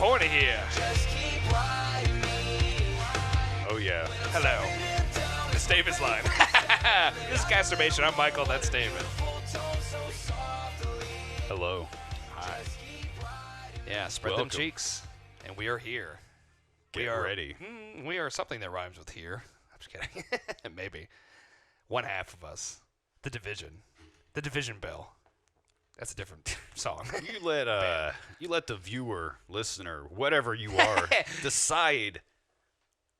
horny here. Oh, yeah. Hello. It's David's line. This is Casturbation. I'm Michael. That's David. Hello. Hi. Yeah, spread Welcome. them cheeks. And we are here. Get ready. We are something that rhymes with here. I'm just kidding. Maybe. One half of us. The Division. The Division Bell. That's a different song. You let the viewer, listener, whatever you are, decide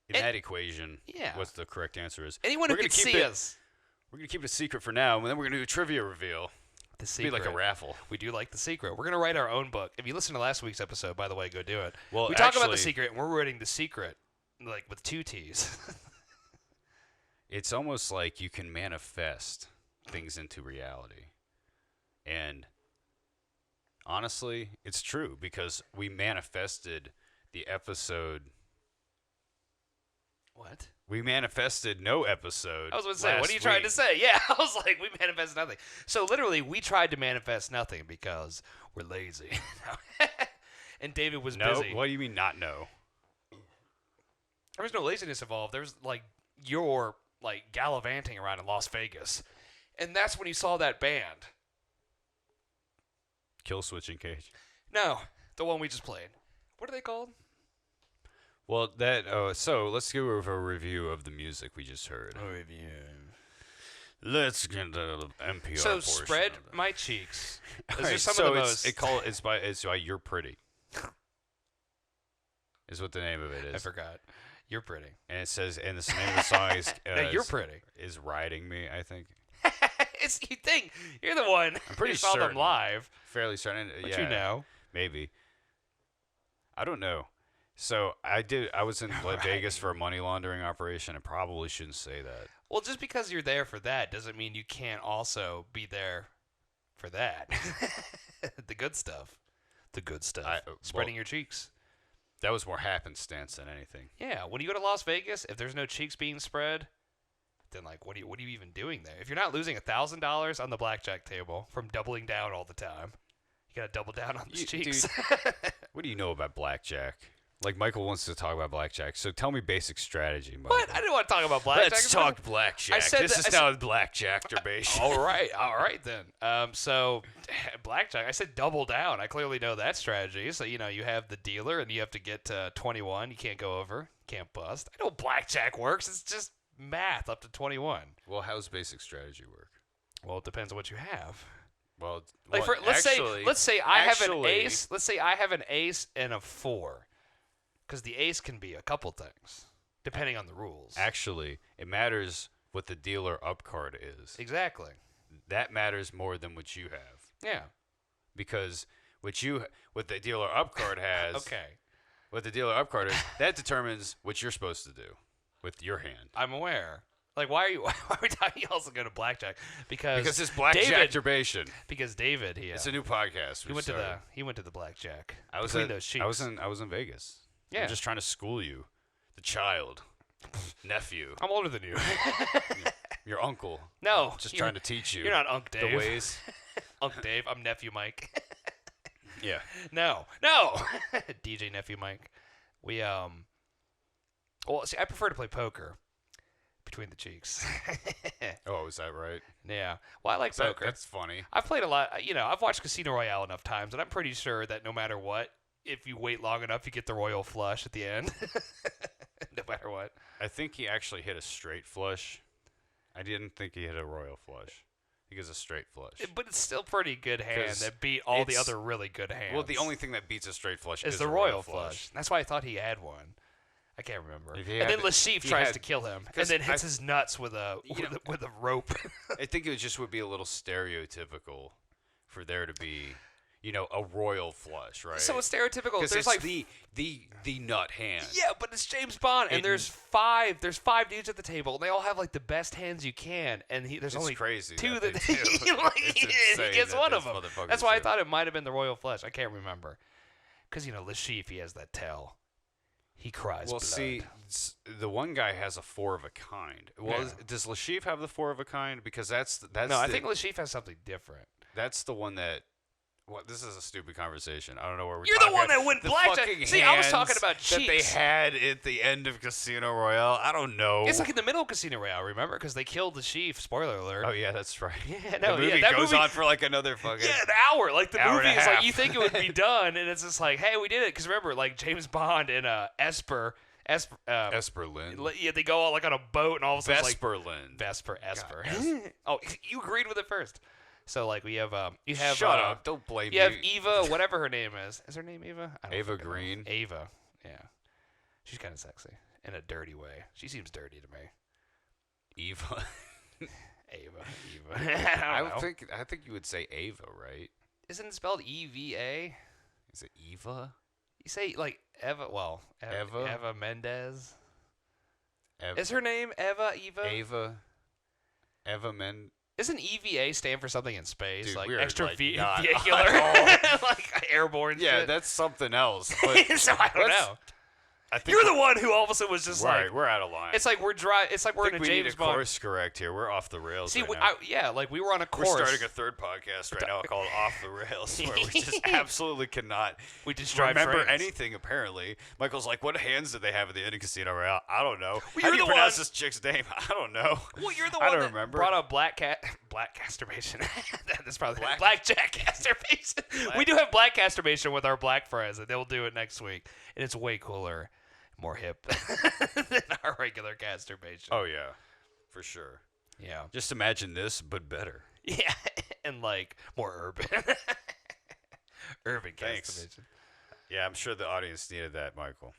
in that equation what the correct answer is. Anyone who can see us. We're going to keep it a secret for now, and then we're going to do a trivia reveal. The secret. It'll be like a raffle. We do like the secret. We're going to write our own book. If you listen to last week's episode, by the way, go do it. Well, we talk about the secret, and we're writing the secret, like with 2 T's. It's almost like you can manifest things into reality. And honestly, it's true because we manifested the episode. What? We manifested no episode. I was going to say, what are you trying to say? Yeah, I was like, we manifested nothing. So literally, we tried to manifest nothing because we're lazy. And David was busy. What do you mean not no? There was no laziness involved. There was like your gallivanting around in Las Vegas. And that's when you saw that band. Kill Switching Cage. No, the one we just played. What are they called? Well, so let's go over a review of the music we just heard. A review. Let's get into the NPR So portion. spread my cheeks. Those Right, are some so of the most. it's by You're Pretty. Is what the name of it is. I forgot. You're pretty. And it says, and the name of the song is No, You're Pretty. Is Riding Me, I think. You think you're the one. I'm pretty who saw them certain. live. Fairly certain. But yeah, you know. Maybe. I don't know. So I was in Vegas for a money laundering operation. I probably shouldn't say that. Well, just because you're there for that doesn't mean you can't also be there for that. The good stuff. The good stuff. Spreading your cheeks. That was more happenstance than anything. Yeah, when you go to Las Vegas, if there's no cheeks being spread, then what are you even doing there? If you're not losing $1,000 on the blackjack table from doubling down all the time, you gotta double down on those cheeks. Dude, what do you know about blackjack? Like Michael wants to talk about blackjack, so tell me basic strategy, Michael. What? I didn't want to talk about blackjack. Let's talk blackjack. This is now blackjack-turbation. All right then. So blackjack. I said double down. I clearly know that strategy. So you have the dealer, and you have to get to 21. You can't go over. Can't bust. I know blackjack works. It's just math up to 21. Well, how's basic strategy work? Well, it depends on what you have. Well, let's say I have an ace. Let's say I have an ace and a 4. Because the ace can be a couple things, depending on the rules. Actually, it matters what the dealer up card is. Exactly. That matters more than what you have. Yeah. Because what the dealer up card has. Okay. What the dealer up card is, that determines what you're supposed to do with your hand. I'm aware. Why are we talking also go to blackjack? Because it's blackjack-turbation. Because David, it's a new podcast. He went to the blackjack. Those cheeks. I was in Vegas. Yeah. I'm just trying to school you, the child, nephew. I'm older than you. Your uncle. No. Just trying to teach you. You're not Unc Dave. The ways. Unc Dave. I'm Nephew Mike. Yeah. No. DJ Nephew Mike. Well, see, I prefer to play poker between the cheeks. Oh, is that right? Yeah. Well, I like poker. That's funny. I've played a lot. I've watched Casino Royale enough times, and I'm pretty sure that no matter what, if you wait long enough, you get the royal flush at the end. No matter what. I think he actually hit a straight flush. I didn't think he hit a royal flush. I think it's a straight flush. But it's still pretty good hand that beat all the other really good hands. Well, the only thing that beats a straight flush is the royal flush. That's why I thought he had one. I can't remember. And then Lashif tries to kill him, and then hits his nuts with a rope. I think it just would be a little stereotypical for there to be, a royal flush, right? So it's stereotypical. There's the nut hand. Yeah, but it's James Bond, and there's five dudes at the table, and they all have the best hands you can, and there's only crazy 2 that that he he gets one of them. That's why I thought it might have been the royal flush. I can't remember, because Lashif, he has that tell. He cries blood. See, the one guy has a 4 of a kind. Well, does Lashif have the 4 of a kind? Because that's no. I think Lashif has something different. That's the one that. What? This is a stupid conversation. I don't know where we're You're talking. the one that went blackjack. See, I was talking about cheeks. That they had at the end of Casino Royale. I don't know. It's like in the middle of Casino Royale, remember? Because they killed the chief. Spoiler alert. Oh, yeah, that's right. Yeah, no, the movie that goes movie, on for like another fucking... Yeah, an hour. Like, the movie is half. like, you think it would be done, and it's just like, hey, we did it. Because remember, like, James Bond and Esperlin. Yeah, they go all like on a boat, and all of a sudden, Esper. Oh, you agreed with it first. So like you have Shut up! Don't blame me. You have Eva, whatever her name is. Is her name Eva? I don't Ava Green. Ava. Yeah, she's kind of sexy in a dirty way. She seems dirty to me. Eva. Eva. I think you would say Ava, right? Isn't it spelled EVA? Is it Eva? You say like Eva. Well, Eva Mendez. Is her name Eva? Eva Mendez. Isn't EVA stand for something in space, dude, like vehicular, like airborne? Yeah, shit? That's something else. But so I don't know. I think you're the one who all of a sudden was just like, we're out of line. It's like we're It's like we're in a James Bond. Course correct here. We're off the rails. See, right now. like we were on a course. We're starting a third podcast right now called Off the Rails, where we just absolutely cannot. We just drive remember trains. anything. Apparently, Michael's like, "What hands did they have at the end of Casino Royale?" I don't know. Well, How do you pronounce this chick's name? I don't know. Well, you're the one that remember. brought up Black Casturbation. That's probably Blackjack Casturbation. We do have Black Casturbation with our black friends, and they'll do it next week, and it's way cooler. More hip than our regular Casturbation. Oh, yeah. For sure. Yeah. Just imagine this, but better. Yeah. And, like, more urban. Urban Casturbation. Yeah, I'm sure the audience needed that, Michael.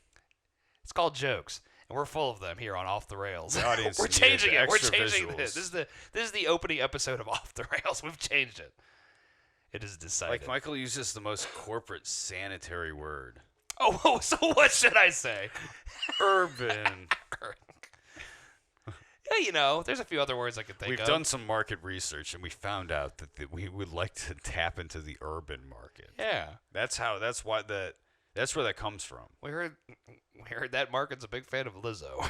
It's called jokes, and we're full of them here on Off the Rails. The audience we're changing it. We're changing visuals. this. This is the opening episode of Off the Rails. We've changed it. It is decided. Like, Michael uses the most corporate sanitary word. Oh, so what should I say? Urban. Yeah, there's a few other words I could think of. We've done some market research, and we found out that we would like to tap into the urban market. Yeah. That's where that comes from. We heard that market's a big fan of Lizzo.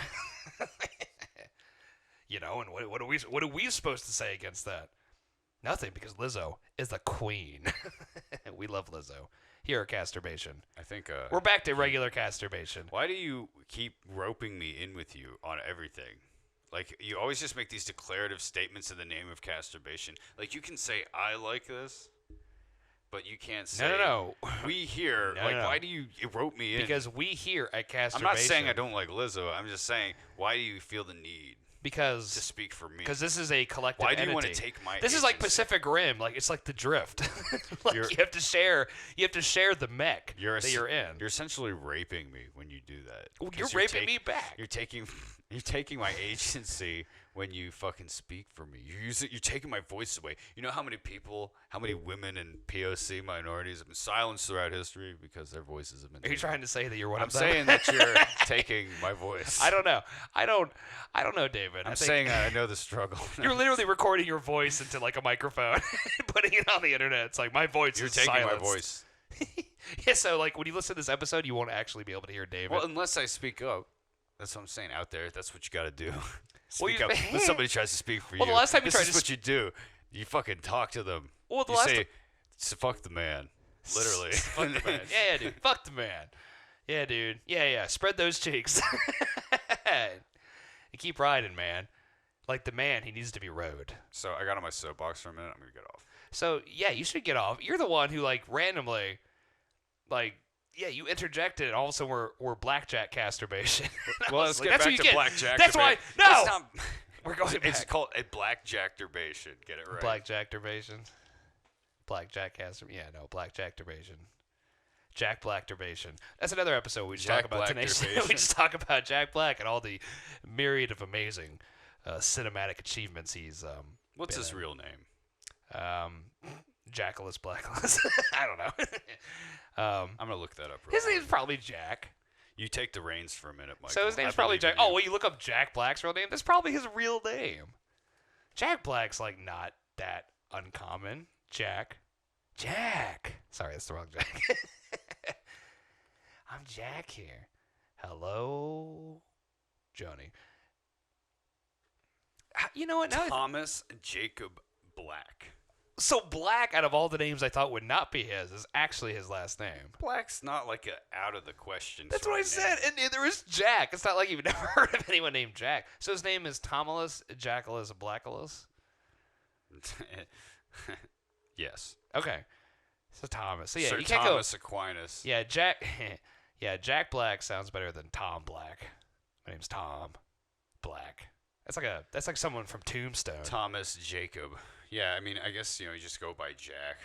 And what are we supposed to say against that? Nothing, because Lizzo is the queen. We love Lizzo. Here at Casturbation. I think we're back to regular Casturbation. Why do you keep roping me in with you on everything? Like, you always just make these declarative statements in the name of Casturbation. Like, you can say, I like this, but you can't say, no. We here. Why do you rope me in? Because we here at Casturbation. I'm not saying I don't like Lizzo. I'm just saying, why do you feel the need? To speak for me. Because this is a collective entity. Why do you want to take my This agency? is like Pacific Rim. Like, it's like the drift. You have to share the mech that you're in. You're essentially raping me when you do that. Well, you're raping me back. You're taking my agency when you fucking speak for me. You're taking my voice away. You know how many women and POC minorities have been silenced throughout history because their voices have been. Are you trying to say that you're one of them? I'm saying that you're taking my voice. I don't know. I don't know, David. I'm saying I know the struggle. You're literally recording your voice into like a microphone and putting it on the internet. It's like my voice is silenced. You're taking my voice. Yeah, so like when you listen to this episode, you won't actually be able to hear David. Well, unless I speak up. That's what I'm saying. Out there, that's what you got to do. Speak up. When somebody tries to speak for you. Well, the last time this is what you do. You fucking talk to them. Well, you say, fuck the man. Literally. Fuck the man. Yeah, dude. Fuck the man. Yeah, dude. Yeah. Spread those cheeks. And keep riding, man. Like the man, he needs to be rode. So I got on my soapbox for a minute. I'm going to get off. So, yeah, you should get off. You're the one who, like, randomly, like... Yeah, you interjected, and all of a sudden we're Blackjack Casturbation. Well, let's get back to Blackjack. That's why. No! We're going back. It's called a Blackjack-turbation. Get it right. Blackjack-turbation. Blackjack Casturbation. Yeah, no, Blackjack-turbation. Jack Black-turbation. That's another episode we just talk about Tenacious. We just talk about Jack Black and all the myriad of amazing cinematic achievements he's What's his real name? Jackalus Blacklist. I don't know. I'm gonna look that up. His name's probably Jack. You take the reins for a minute, Michael. So his name's probably Jack. Oh, well, you look up Jack Black's real name. That's probably his real name. Jack Black's like not that uncommon. Jack. Sorry, that's the wrong Jack. I'm Jack here. Hello, Johnny. You know what? Now Thomas Jacob Black. So Black, out of all the names I thought would not be his, is actually his last name. Black's not like a out of the question. That's sort what I of said. name. And there is Jack. It's not like you've never heard of anyone named Jack. So his name is Tomulus Jackalus Blackalus. Yes. Okay. So Thomas. So yeah, Sir you can't Thomas Aquinas. Yeah, Jack. Yeah, Jack Black sounds better than Tom Black. My name's Tom Black. That's like someone from Tombstone. Thomas Jacob. Yeah, I mean, I guess, you just go by Jack.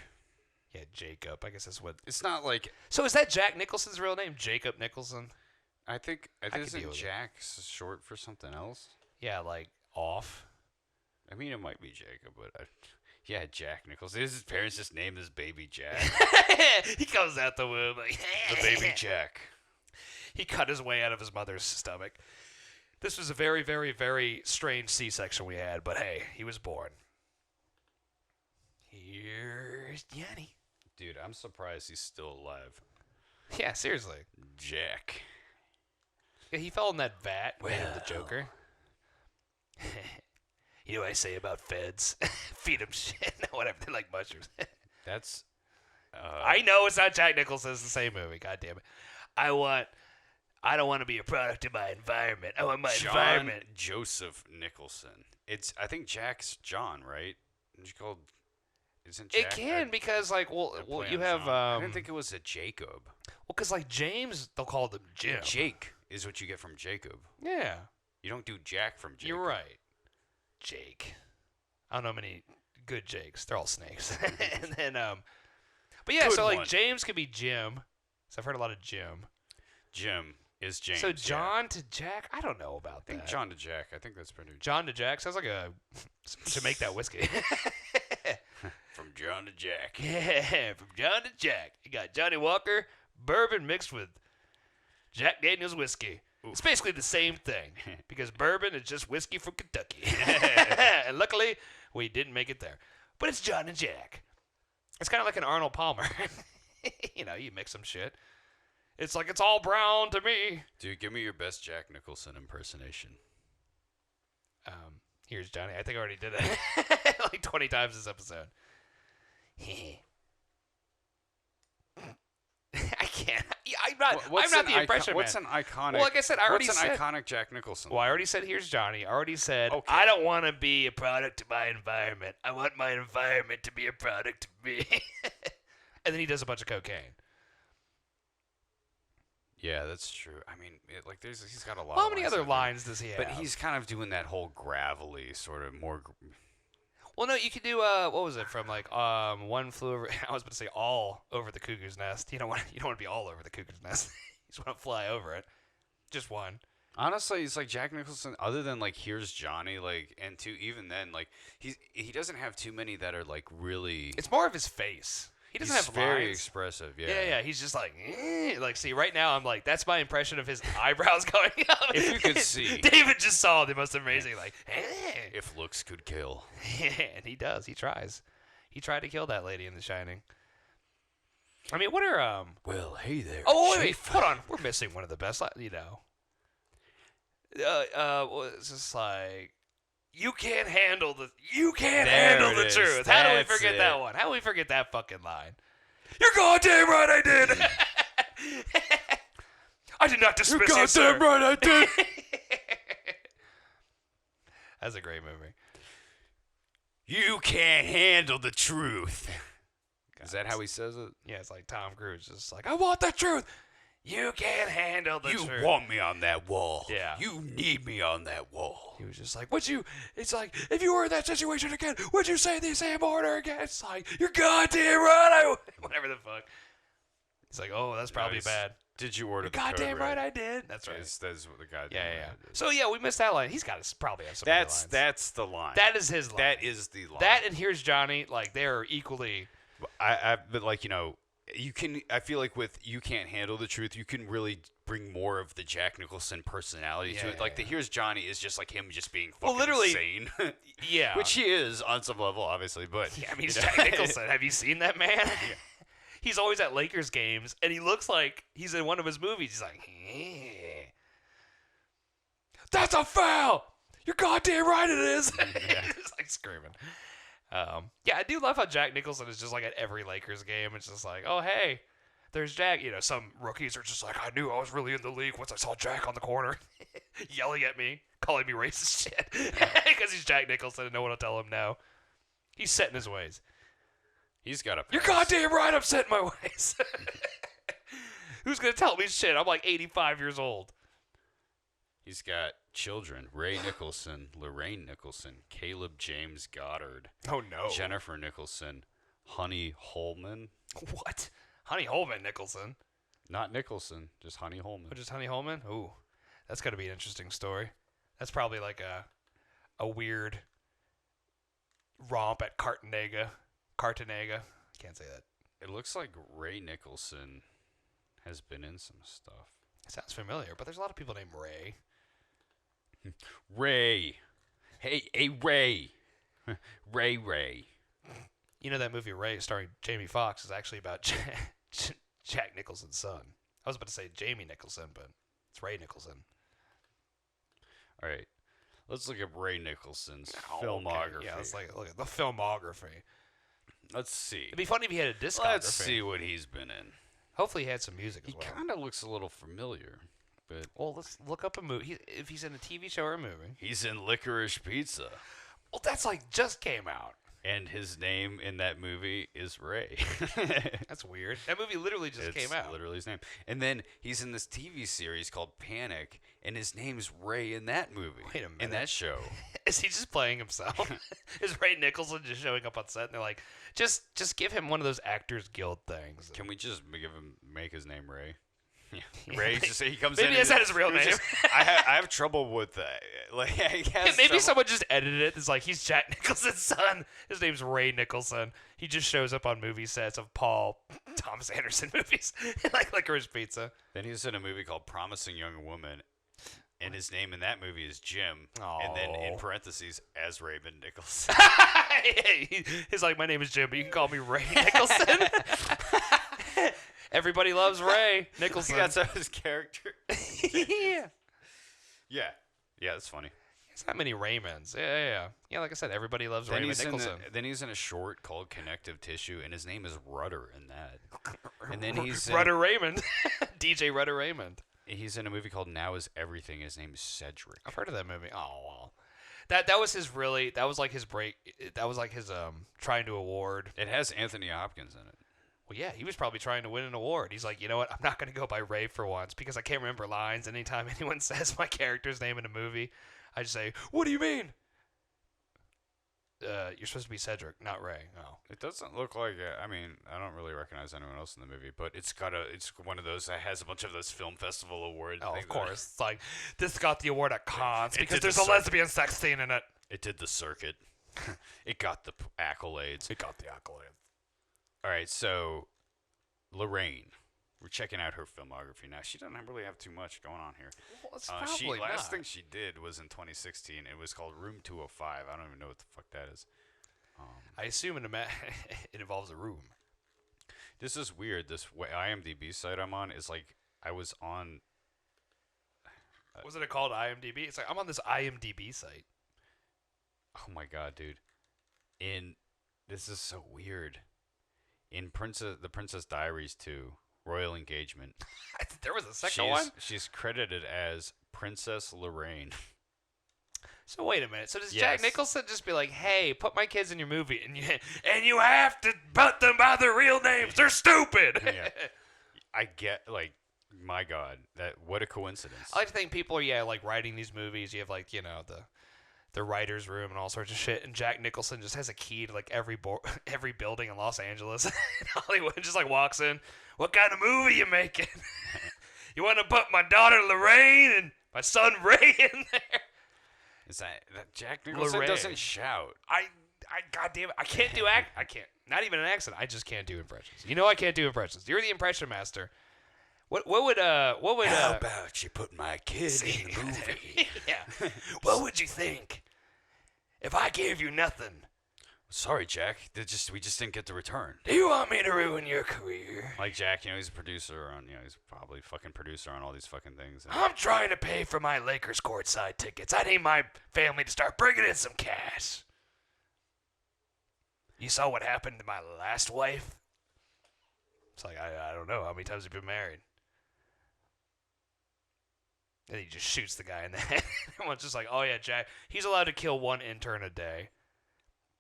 Yeah, Jacob. I guess that's what. It's not like. So is that Jack Nicholson's real name? Jacob Nicholson? I think could isn't deal with it. Jack short for something else? Yeah, like off. I mean, it might be Jacob, but yeah, Jack Nicholson. His parents just named his baby Jack. He comes out the womb like The baby Jack. He cut his way out of his mother's stomach. This was a very, very, very strange C-section we had, but hey, he was born. Here's Johnny. Dude, I'm surprised he's still alive. Yeah, seriously. Jack. Yeah, he fell in that vat with Well. the Joker. You know what I say about feds? Feed them shit. No, whatever. They like mushrooms. That's. I know it's not Jack Nicholson. It's the same movie. God damn it. I don't want to be a product of my environment. I want my John environment. Joseph Nicholson. I think Jack's John, right? Is it called? Isn't It Jack can because like well play you on have John? I didn't think it was a Jacob. well because like James they'll call them Jim. Jake is what you get from Jacob. Yeah, You don't do Jack from Jacob. you're right. Jake. I don't know many good Jakes. They're all snakes. And then but yeah, Good so like one. James could be Jim. So I've heard a lot of Jim. Jim is James. So yeah. John to Jack, I don't know about I think that. John to Jack. I think that's pretty. John to Jack sounds like a to make that whiskey. From John to Jack. Yeah, from John to Jack. You got Johnny Walker bourbon mixed with Jack Daniels whiskey. It's basically the same thing because bourbon is just whiskey from Kentucky. And luckily, we didn't make it there. But it's John and Jack. It's kind of like an Arnold Palmer. You mix some shit. It's like it's all brown to me. Dude, give me your best Jack Nicholson impersonation. Here's Johnny. I think I already did it like 20 times this episode. I can't. I'm not the impression What's man. an iconic? Well, like I said, I already what's an said. iconic Jack Nicholson? Well, I already said here's Johnny. I already said Okay. I don't want to be a product of my environment. I want my environment to be a product of me. And then he does a bunch of cocaine. Yeah, that's true. I mean, he's got a lot. How of many lines other out there. lines does he have? But he's kind of doing that whole gravelly sort of more. Well, no, you could do what was it from like One Flew Over? I was about to say All Over the Cuckoo's Nest. You don't want to be all over the cuckoo's nest. You just want to fly over it. Just one. Honestly, it's like Jack Nicholson. Other than like Here's Johnny, and even then, like he doesn't have too many that are like really. It's more of his face. He doesn't He's have very lines. expressive. Yeah. Yeah. He's just like, see, right now I'm like, that's my impression of his eyebrows going up. If you could see. David just saw the most amazing, like, If looks could kill. and he does. He tries. He tried to kill that lady in The Shining. I mean, what are Well, hey there. Oh wait, Chief. hold on. We're missing one of the best. Well, it's just like. You can't handle the There it is. truth. How do we That's forget it. that one? How do we forget that fucking line? You're goddamn right I did. I did not dismiss you, sir. right, I did. That's a great movie. You can't handle the truth. Is that how he says it? Yeah, it's like Tom Cruise, just like I want the truth. You can't handle the You truth. want me on that wall. Yeah. You need me on that wall. He was just like, it's like, if you were in that situation again, would you say the same order again? It's like, you're goddamn right, I would. Whatever the fuck. He's like, oh, that's probably Nice. bad. Did you order You're the code goddamn right red? I did. That's right. That's what the guy. Yeah. So, yeah, we missed that line. He's got to probably have some other lines. That's the line. That is his line. That is the line. That and Here's Johnny, like, they're equally. But like, you can. I feel like with You Can't Handle the Truth, you can really bring more of the Jack Nicholson personality to it. Like the Here's Johnny is just like him just being fucking literally- insane. Yeah. Which he is on some level, obviously. But Yeah, I mean, he's Jack Nicholson. Have you seen that man? He's always at Lakers games, and he looks like he's in one of his movies. He's like, that's a foul! You're goddamn right it is! Just like screaming. Yeah, I do love how Jack Nicholson is just like at every Lakers game. It's just like, oh hey, there's Jack. You know, some rookies are just like, I knew I was really in the league once I saw Jack on the corner, yelling at me, calling me racist shit because he's Jack Nicholson and no one will tell him no. He's set in his ways. He's got a pass. You're goddamn right, I'm set in my ways. Who's gonna tell me shit? I'm like 85 years old. He's got children: Ray Nicholson, Lorraine Nicholson, Caleb James Goddard, Oh no. Jennifer Nicholson, Honey Holman. What? Honey Holman Nicholson. Not Nicholson, just Honey Holman. Oh, just Honey Holman? Ooh, that's gotta be an interesting story. That's probably like a weird romp at Cartagena. Can't say that. It looks like Ray Nicholson has been in some stuff. It sounds familiar, but there's a lot of people named Ray. Ray. Hey, Ray. Ray. You know that movie Ray starring Jamie Foxx is actually about Jack Nicholson's son. I was about to say Jamie Nicholson, but it's Ray Nicholson. All right. Let's look at Ray Nicholson's Okay. filmography. Yeah, let's look at the filmography. Let's see. It'd be funny if he had a discography. Let's see what he's been in. Hopefully he had some music as He well. kind of looks a little familiar, but Well, let's look up a movie. If he's in a TV show or a movie. he's in Licorice Pizza. Well, that's like just came out. And his name in that movie is Ray. That's weird. That movie literally just came out. Literally his name. And then he's in this TV series called Panic, and his name's Ray in that movie. Wait a minute. In that show. Is he just playing himself? Is Ray Nicholson just showing up on set and they're like, just give him one of those Actors Guild things? Can we just make his name Ray? Yeah. Ray, just he comes Maybe in. is that his real name? I have trouble with that. Like, I guess Maybe someone just edited it. It's like, he's Jack Nicholson's son. His name's Ray Nicholson. He just shows up on movie sets of Paul Thomas Anderson movies, like Licorice Pizza. Then he's in a movie called Promising Young Woman, and his name in that movie is Jim. And then in Oh. parentheses, as Raymond Nicholson. He's like, my name is Jim, but you can call me Ray Nicholson. Everybody loves Ray Nicholson. That's how his character. Yeah. Yeah, that's funny. There's not many Raymonds. Yeah, like I said, everybody loves Then Raymond he's, Nicholson. then he's in a short called Connective Tissue, and his name is Rudder in that. And then he's Rudder Raymond. DJ Rudder Raymond. He's in a movie called Now Is Everything. His name is Cedric. I've heard of that movie. Oh, well. That was his really, that was like his break, that was like his trying to award. It has Anthony Hopkins in it. Well, yeah, he was probably trying to win an award. He's like, you know what, I'm not going to go by Ray for once because I can't remember lines. Anytime anyone says my character's name in a movie, I just say, what do you mean? You're supposed to be Cedric, not Ray. Oh. It doesn't look like it. I mean, I don't really recognize anyone else in the movie, but it's one of those that has a bunch of those film festival awards. Oh, of course. It's like, this got the award at Cannes It because did there's the a circuit. lesbian sex scene in it. It did the circuit. It got the accolades. It got the accolade. All right, so Lorraine. We're checking out her filmography now. She doesn't really have too much going on here. Well, it's probably last not. thing she did was in 2016. It was called Room 205. I don't even know what the fuck that is. I assume it involves a room. This is weird. This IMDb site I'm on is like I was on. Wasn't it called IMDb? It's like, I'm on this IMDb site. Oh my god, dude! This is so weird. In the Princess Diaries 2, Royal Engagement. There was a second one? She's credited as Princess Lorraine. So wait a minute. So does Yes. Jack Nicholson just be like, "Hey, put my kids in your movie, and you have to put them by their real names. They're stupid." Yeah. I get, like, my god, what a coincidence. I like to think people are like writing these movies. You have like the writers' room and all sorts of shit, and Jack Nicholson just has a key to like every building in Los Angeles, in Hollywood, and just like walks in. What kind of movie you making? You want to put my daughter Lorraine and my son Ray in there? Is that Jack Nicholson Lorraine. doesn't shout. I goddamn it, I can't do I can't. Not even an accent. I just can't do impressions. You know I can't do impressions. You're the impression master. What would How about you put my kid in the movie? Yeah. What would you think if I gave you nothing? Sorry, Jack. We just didn't get the return. Do you want me to ruin your career? Like Jack, he's a producer on, he's probably fucking producer on all these fucking things. And I'm trying to pay for my Lakers courtside tickets. I need my family to start bringing in some cash. You saw what happened to my last wife? It's like, I don't know. How many times have you been married? And he just shoots the guy in the head. Everyone's just like, oh, yeah, Jack. He's allowed to kill one intern a day.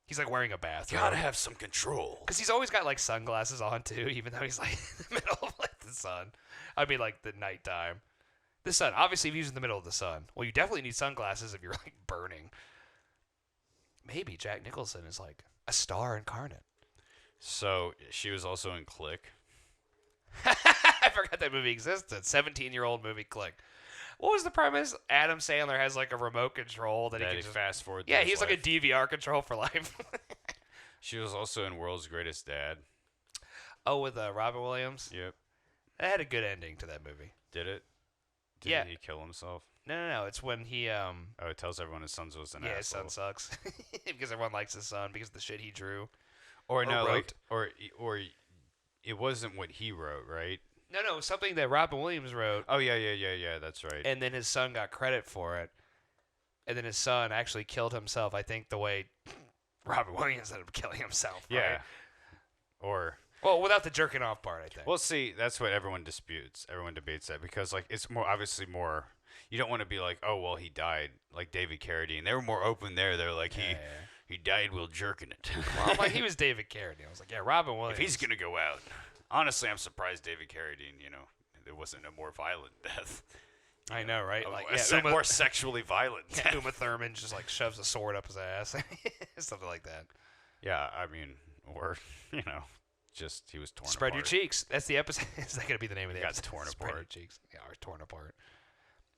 He's like wearing a bathrobe. Gotta have some control. Because he's always got like sunglasses on too, even though he's like in the middle of like the sun. I mean, like the nighttime. The sun. Obviously, if he's in the middle of the sun, well, you definitely need sunglasses if you're like burning. Maybe Jack Nicholson is like a star incarnate. So she was also in Click. I forgot that movie existed. 17-year-old movie Click. What was the premise? Adam Sandler has like a remote control that he can just fast forward. Yeah, he's like a DVR control for life. She was also in World's Greatest Dad. Oh, with Robin Williams? Yep. That had a good ending to that movie. Did it? Yeah. Did he kill himself? No. It's when he Oh, it tells everyone his son was an asshole. Yeah, his son sucks because everyone likes his son because of the shit he drew. Or no, wrote. or it wasn't what he wrote, right? No, something that Robin Williams wrote. Oh yeah, that's right. And then his son got credit for it. And then his son actually killed himself, I think the way Robin Williams ended up killing himself. Right? Yeah. Or well, without the jerking off part, I think. Well, see, that's what everyone disputes. Everyone debates that because like it's more obviously more. You don't want to be like, oh well, he died like David Carradine. They were more open there. They're like he died while jerking it. Well, I'm like he was David Carradine. I was like, yeah, Robin Williams. If he's gonna go out, honestly, I'm surprised David Carradine. There wasn't a more violent death. I know, right? More sexually violent. Yeah, Uma Thurman just like shoves a sword up his ass, something like that. Yeah, I mean, or just he was torn. Spread apart. your cheeks. That's the episode. Is that gonna be the name of the got episode? torn Spread apart. your cheeks. Yeah, or torn apart.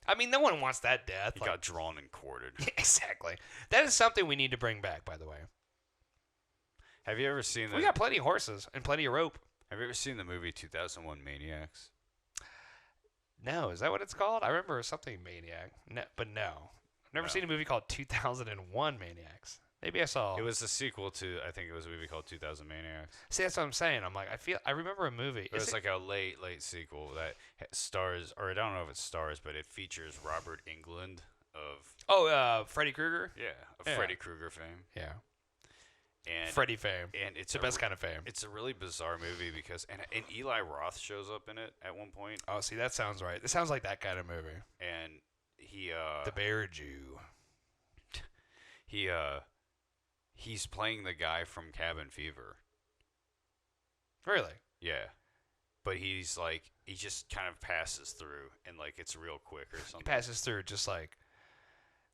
I mean, no one wants that death. He got drawn and quartered. Yeah, exactly. That is something we need to bring back, by the way. Have you ever seen? We got plenty of horses and plenty of rope. Have you ever seen the movie 2001 Maniacs? No, is that what it's called? I remember something Maniac. No, but no. I've never seen a movie called 2001 Maniacs. Maybe I saw. It was a sequel to, I think it was a movie called 2000 Maniacs. See, that's what I'm saying. I'm like, I remember a movie. It was like a late sequel that stars, or I don't know if it stars, but it features Robert Englund of. Freddy Krueger? Yeah, Freddy Krueger fame. Yeah. And Freddy fame. And it's the best kind of fame. It's a really bizarre movie because, and Eli Roth shows up in it at one point. Oh, see, that sounds right. It sounds like that kind of movie. And he, The Bear Jew. He's playing the guy from Cabin Fever. Really? Yeah. But he's like, he just kind of passes through and like it's real quick or something. He passes through just like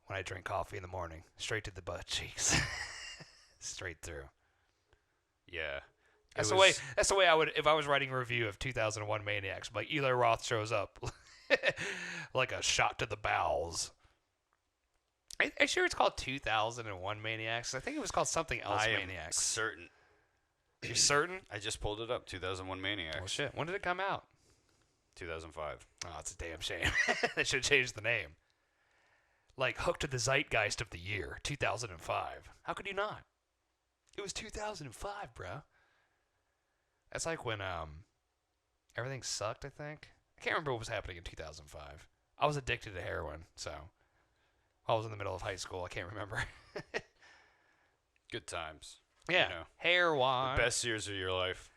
when I drink coffee in the morning, straight to the butt cheeks. Straight through. Yeah. That's the way I would, if I was writing a review of 2001 Maniacs, like Eli Roth shows up like a shot to the bowels. Are you sure it's called 2001 Maniacs? I think it was called something else Maniacs. Certain. You're certain? I just pulled it up. 2001 Maniacs. Oh, shit. When did it come out? 2005. Oh, it's a damn shame. They should have changed the name. Like, hooked to the zeitgeist of the year, 2005. How could you not? It was 2005, bro. That's like when everything sucked, I think. I can't remember what was happening in 2005. I was addicted to heroin, so I was in the middle of high school. I can't remember. Good times. Yeah, heroin. The best years of your life.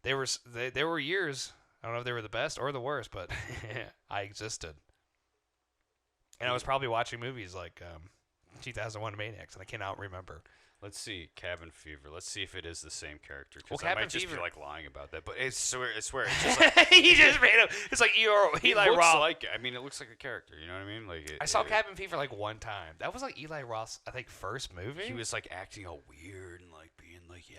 There were years. I don't know if they were the best or the worst, but I existed. And I was probably watching movies like 2001 Maniacs, and I cannot remember. Let's see, Cabin Fever. Let's see if it is the same character. Well, Because I might just Fever- be like lying about that, but I swear it's just like He just made him. It's like Eli looks Roth. like. I mean, it looks like a character. You know what I mean? Like I saw Cabin Fever like one time. That was like Eli Roth's, I think, first movie. He was like acting all weird and like being like, yeah.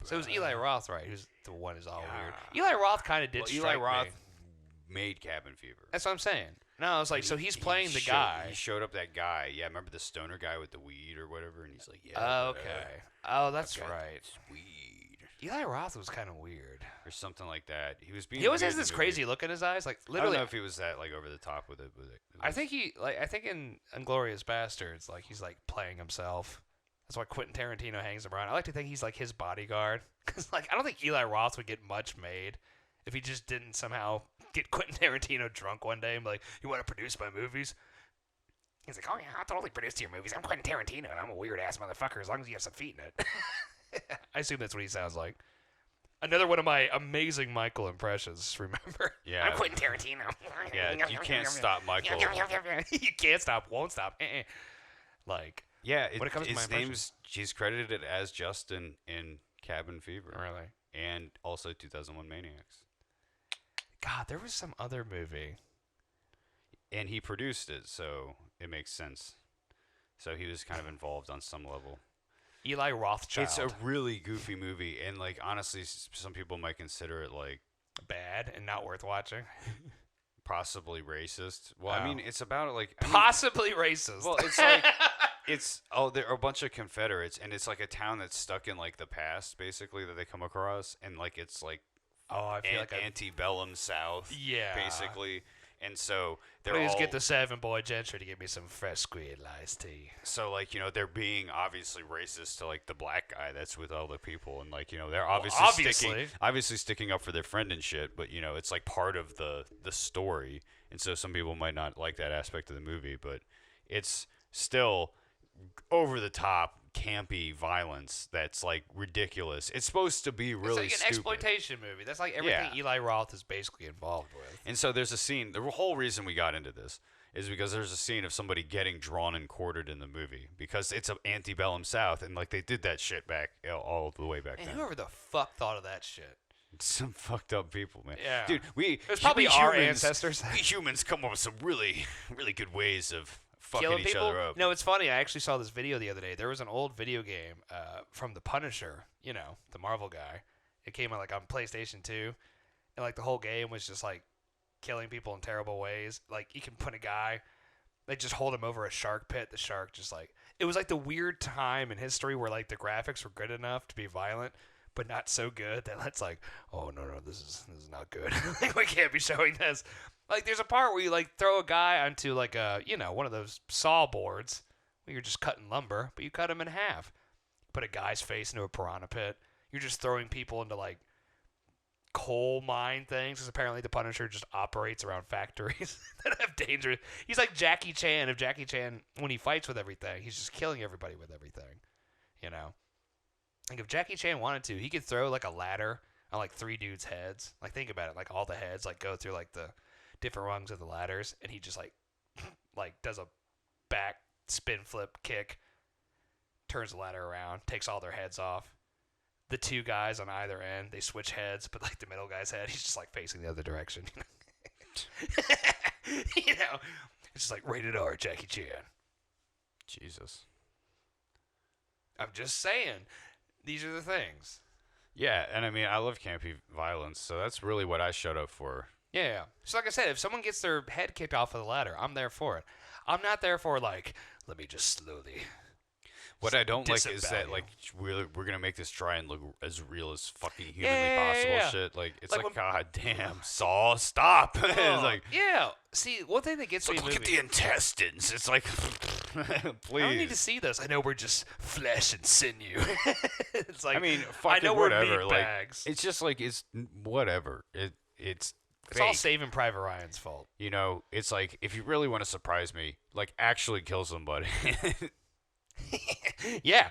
Bro. So it was Eli Roth, right? Who's the one who's all weird. Eli Roth kind of did. Eli strike Roth me. made Cabin Fever. That's what I'm saying. No, I was like, so he's playing the guy. He showed up that guy. Yeah, remember the stoner guy with the weed or whatever? And he's like, yeah. Oh, okay. Oh, that's I've got right. this weed. Eli Roth was kind of weird. Or something like that. He was being. He always weird has in the this movie. crazy look in his eyes, like I literally. don't know if he was that like over the top with it. I think I think in Inglourious Bastards, like he's like playing himself. That's why Quentin Tarantino hangs him around. I like to think he's like his bodyguard, because like I don't think Eli Roth would get much made if he just didn't somehow get Quentin Tarantino drunk one day and be like, "You want to produce my movies?" He's like, "Oh yeah, I'll totally produce your movies. I'm Quentin Tarantino, and I'm a weird ass motherfucker as long as you have some feet in it." I assume that's what he sounds like. Another one of my amazing Michael impressions, remember? Yeah. I'm Quentin Tarantino. Yeah, you can't stop Michael. You can't stop, won't stop. Like, Yeah, when it comes to my his name's he's credited as Justin in Cabin Fever. really? And also 2001 Maniacs. God, there was some other movie. And he produced it, so it makes sense. So he was kind of involved on some level. Eli Rothschild. It's a really goofy movie, and like honestly, some people might consider it like bad and not worth watching. possibly racist. Well, Oh. I mean, it's about like Possibly racist. Well, it's like there are a bunch of Confederates, and it's like a town that's stuck in like the past, basically that they come across, and like it's like I feel like antebellum South, yeah, basically. And so they're please all, get the 7-Boy Gentry to give me some fresh squid iced tea. So like they're being obviously racist to like the black guy that's with all the people, and like they're obviously sticking up for their friend and shit, but it's like part of the story, and so some people might not like that aspect of the movie, but it's still over the top campy violence that's like ridiculous. It's supposed to be really it's like an exploitation movie. That's like everything Eli Roth is basically involved with. And so there's a scene. The whole reason we got into this is because there's a scene of somebody getting drawn and quartered in the movie because it's an antebellum South, and like they did that shit back all the way back And then. whoever the fuck thought of that shit? Some fucked up people, man. Yeah, dude. It was probably our ancestors. We humans come up with some really, really good ways of fucking Killing each people? other up. No, it's funny. I actually saw this video the other day. There was an old video game from the Punisher, the Marvel guy. It came out like on PlayStation 2, and like the whole game was just like killing people in terrible ways. Like you can put a guy, they just hold him over a shark pit. The shark just like it was like the weird time in history where like the graphics were good enough to be violent, but not so good that it's like, oh no, this is not good. Like we can't be showing this. Like there's a part where you like throw a guy onto like a one of those saw boards where you're just cutting lumber, but you cut him in half. Put a guy's face into a piranha pit. You're just throwing people into like coal mine things, because apparently the Punisher just operates around factories that have danger. He's like Jackie Chan. If Jackie Chan, when he fights with everything, he's just killing everybody with everything. Like if Jackie Chan wanted to, he could throw like a ladder on like 3 dudes' heads. Like think about it, like all the heads like go through like the different rungs of the ladders, and he just like does a back spin flip kick, turns the ladder around, takes all their heads off. The 2 guys on either end, they switch heads, but like the middle guy's head, he's just like facing the other direction. It's just like rated R, Jackie Chan. Jesus. I'm just saying, these are the things. Yeah, and I mean, I love campy violence, so that's really what I showed up for. Yeah. So like I said, if someone gets their head kicked off of the ladder, I'm there for it. I'm not there for like, let me just slowly. What I don't like is disavow that you. like we're gonna make this try and look as real as fucking humanly possible shit. Like it's like god damn, Saw, stop. It's like yeah. See, one thing that gets me. look at the intestines. It's like please. I don't need to see this. I know we're just flesh and sinew. It's like I mean, I fucking know whatever. we're meat Like bags. it's just like it's whatever. It's all fake. Saving Private Ryan's fault. It's like if you really want to surprise me, like actually kill somebody. Yeah.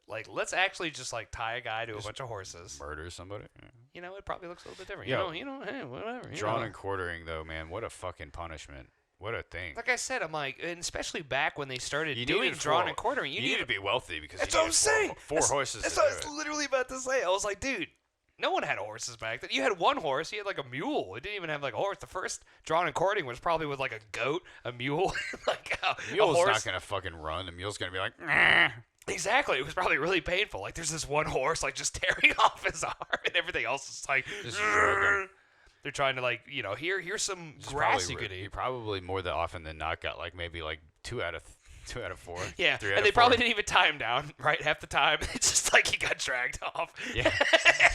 Like, let's actually just like tie a guy to a bunch of horses. Murder somebody. It probably looks a little bit different. Yeah. Hey, whatever. Drawn and quartering though, man. What a fucking punishment. What a thing. Like I said, I'm like, and especially back when they started You doing needed drawn four- and quartering, You need to be wealthy because That's you what I'm needed saying. four horses. That's to what I do was it. literally about to say. I was like, dude, no one had horses back then. You had one horse. You had like a mule. It didn't even have like a horse. The first drawn and quartering was probably with like a goat, a mule, like a Mule's horse. not gonna fucking run. The mule's gonna be like, nah. Exactly. It was probably really painful. Like there's this one horse like just tearing off his arm, and everything else is like. Just stroking. They're trying to like here's some He's grass probably you could He eat. probably more than often than not got like maybe like 2 out of 4. Yeah, 3 out and of they 4. probably didn't even tie him down right half the time. It's just like he got dragged off. Yeah,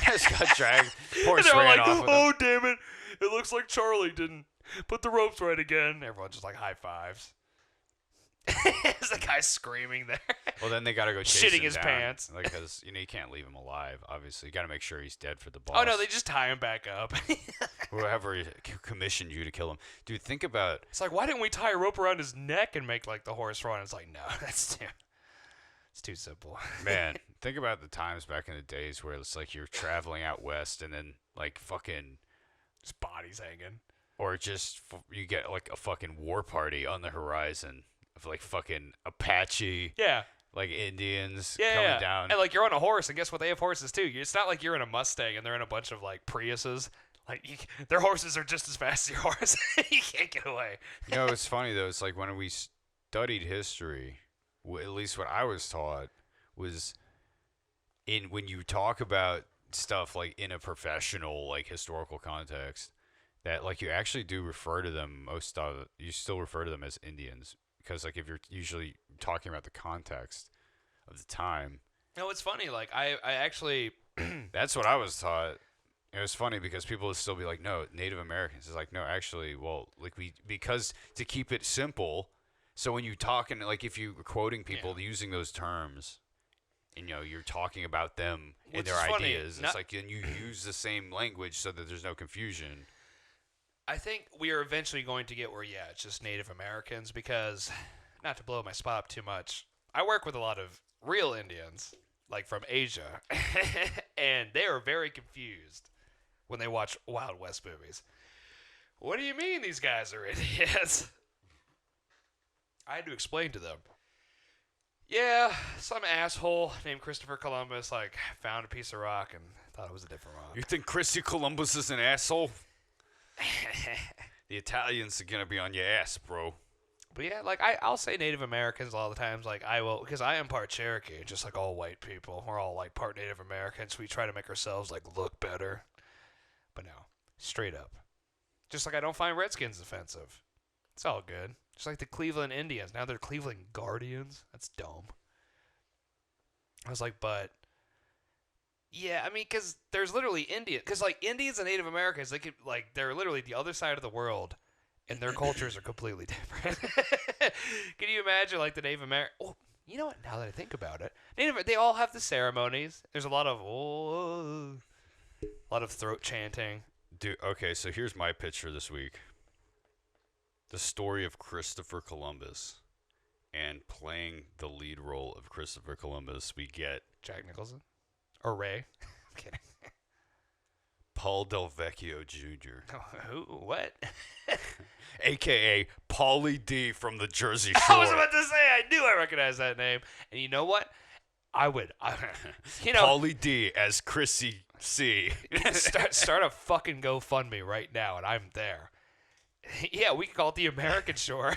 just got dragged. And Horse they're all ran like, off with him. oh damn it! It looks like Charlie didn't put the ropes right again. Everyone's just like high fives. There's the guy screaming there. Well, then they gotta go chase Shitting him his down, pants. like because you can't leave him alive. Obviously, you gotta make sure he's dead for the boss. Oh no, they just tie him back up. Whoever commissioned you to kill him, dude. Think about It's like, why didn't we tie a rope around his neck and make like the horse run? It's like, no, that's It's too simple. Man, think about the times back in the days where it's like you're traveling out west and then like fucking, Just bodies hanging. or just you get like a fucking war party on the horizon of like fucking Apache, Yeah. like Indians Yeah, coming yeah. down. And like you're on a horse, and guess what? They have horses too. It's not like you're in a Mustang and they're in a bunch of like Priuses. Like their horses are just as fast as your horse. You can't get away. You know, it's funny though. It's like when we studied history, at least what I was taught was when you talk about stuff like in a professional like historical context, that like you actually do refer to them you still refer to them as Indians, because like if you're usually talking about the context of the time. No, it's funny. Like I actually. That's what I was taught. It was funny because people would still be like, no, Native Americans. It's like, no, actually, well, like because to keep it simple, so when you talk and like if you're quoting people using those terms, and, you're talking about them and their ideas, it's like, and you use the same language so that there's no confusion. I think we are eventually going to get where, it's just Native Americans because, not to blow my spot up too much, I work with a lot of real Indians, like from Asia, and they are very confused when they watch Wild West movies. What do you mean these guys are idiots? I had to explain to them. Yeah, some asshole named Christopher Columbus found a piece of rock and thought it was a different rock. You think Christy Columbus is an asshole? The Italians are gonna be on your ass, bro. But yeah, I'll say Native Americans a lot of the times. I will, because I am part Cherokee, just like all white people. We're all part Native Americans. We try to make ourselves look better. But no, straight up. Just like I don't find Redskins offensive. It's all good. Just like the Cleveland Indians. Now they're Cleveland Guardians. That's dumb. I was like, but yeah, I mean, because there's literally Indians. Because Indians and Native Americans, they're literally the other side of the world. And their cultures are completely different. Can you imagine the Native American? Oh, you know what? Now that I think about it, they all have the ceremonies. There's a lot of throat chanting. Dude, okay, so here's my pitch for this week. The story of Christopher Columbus, and playing the lead role of Christopher Columbus, we get Jack Nicholson or Ray. I'm kidding. Paul Del Vecchio Jr. Who? What? A.K.A. Paulie D from the Jersey Shore. I was about to say, I knew I recognized that name. And you know what? Paulie D as Chrissy C. start a fucking GoFundMe right now, and I'm there. Yeah, we can call it the American Shore.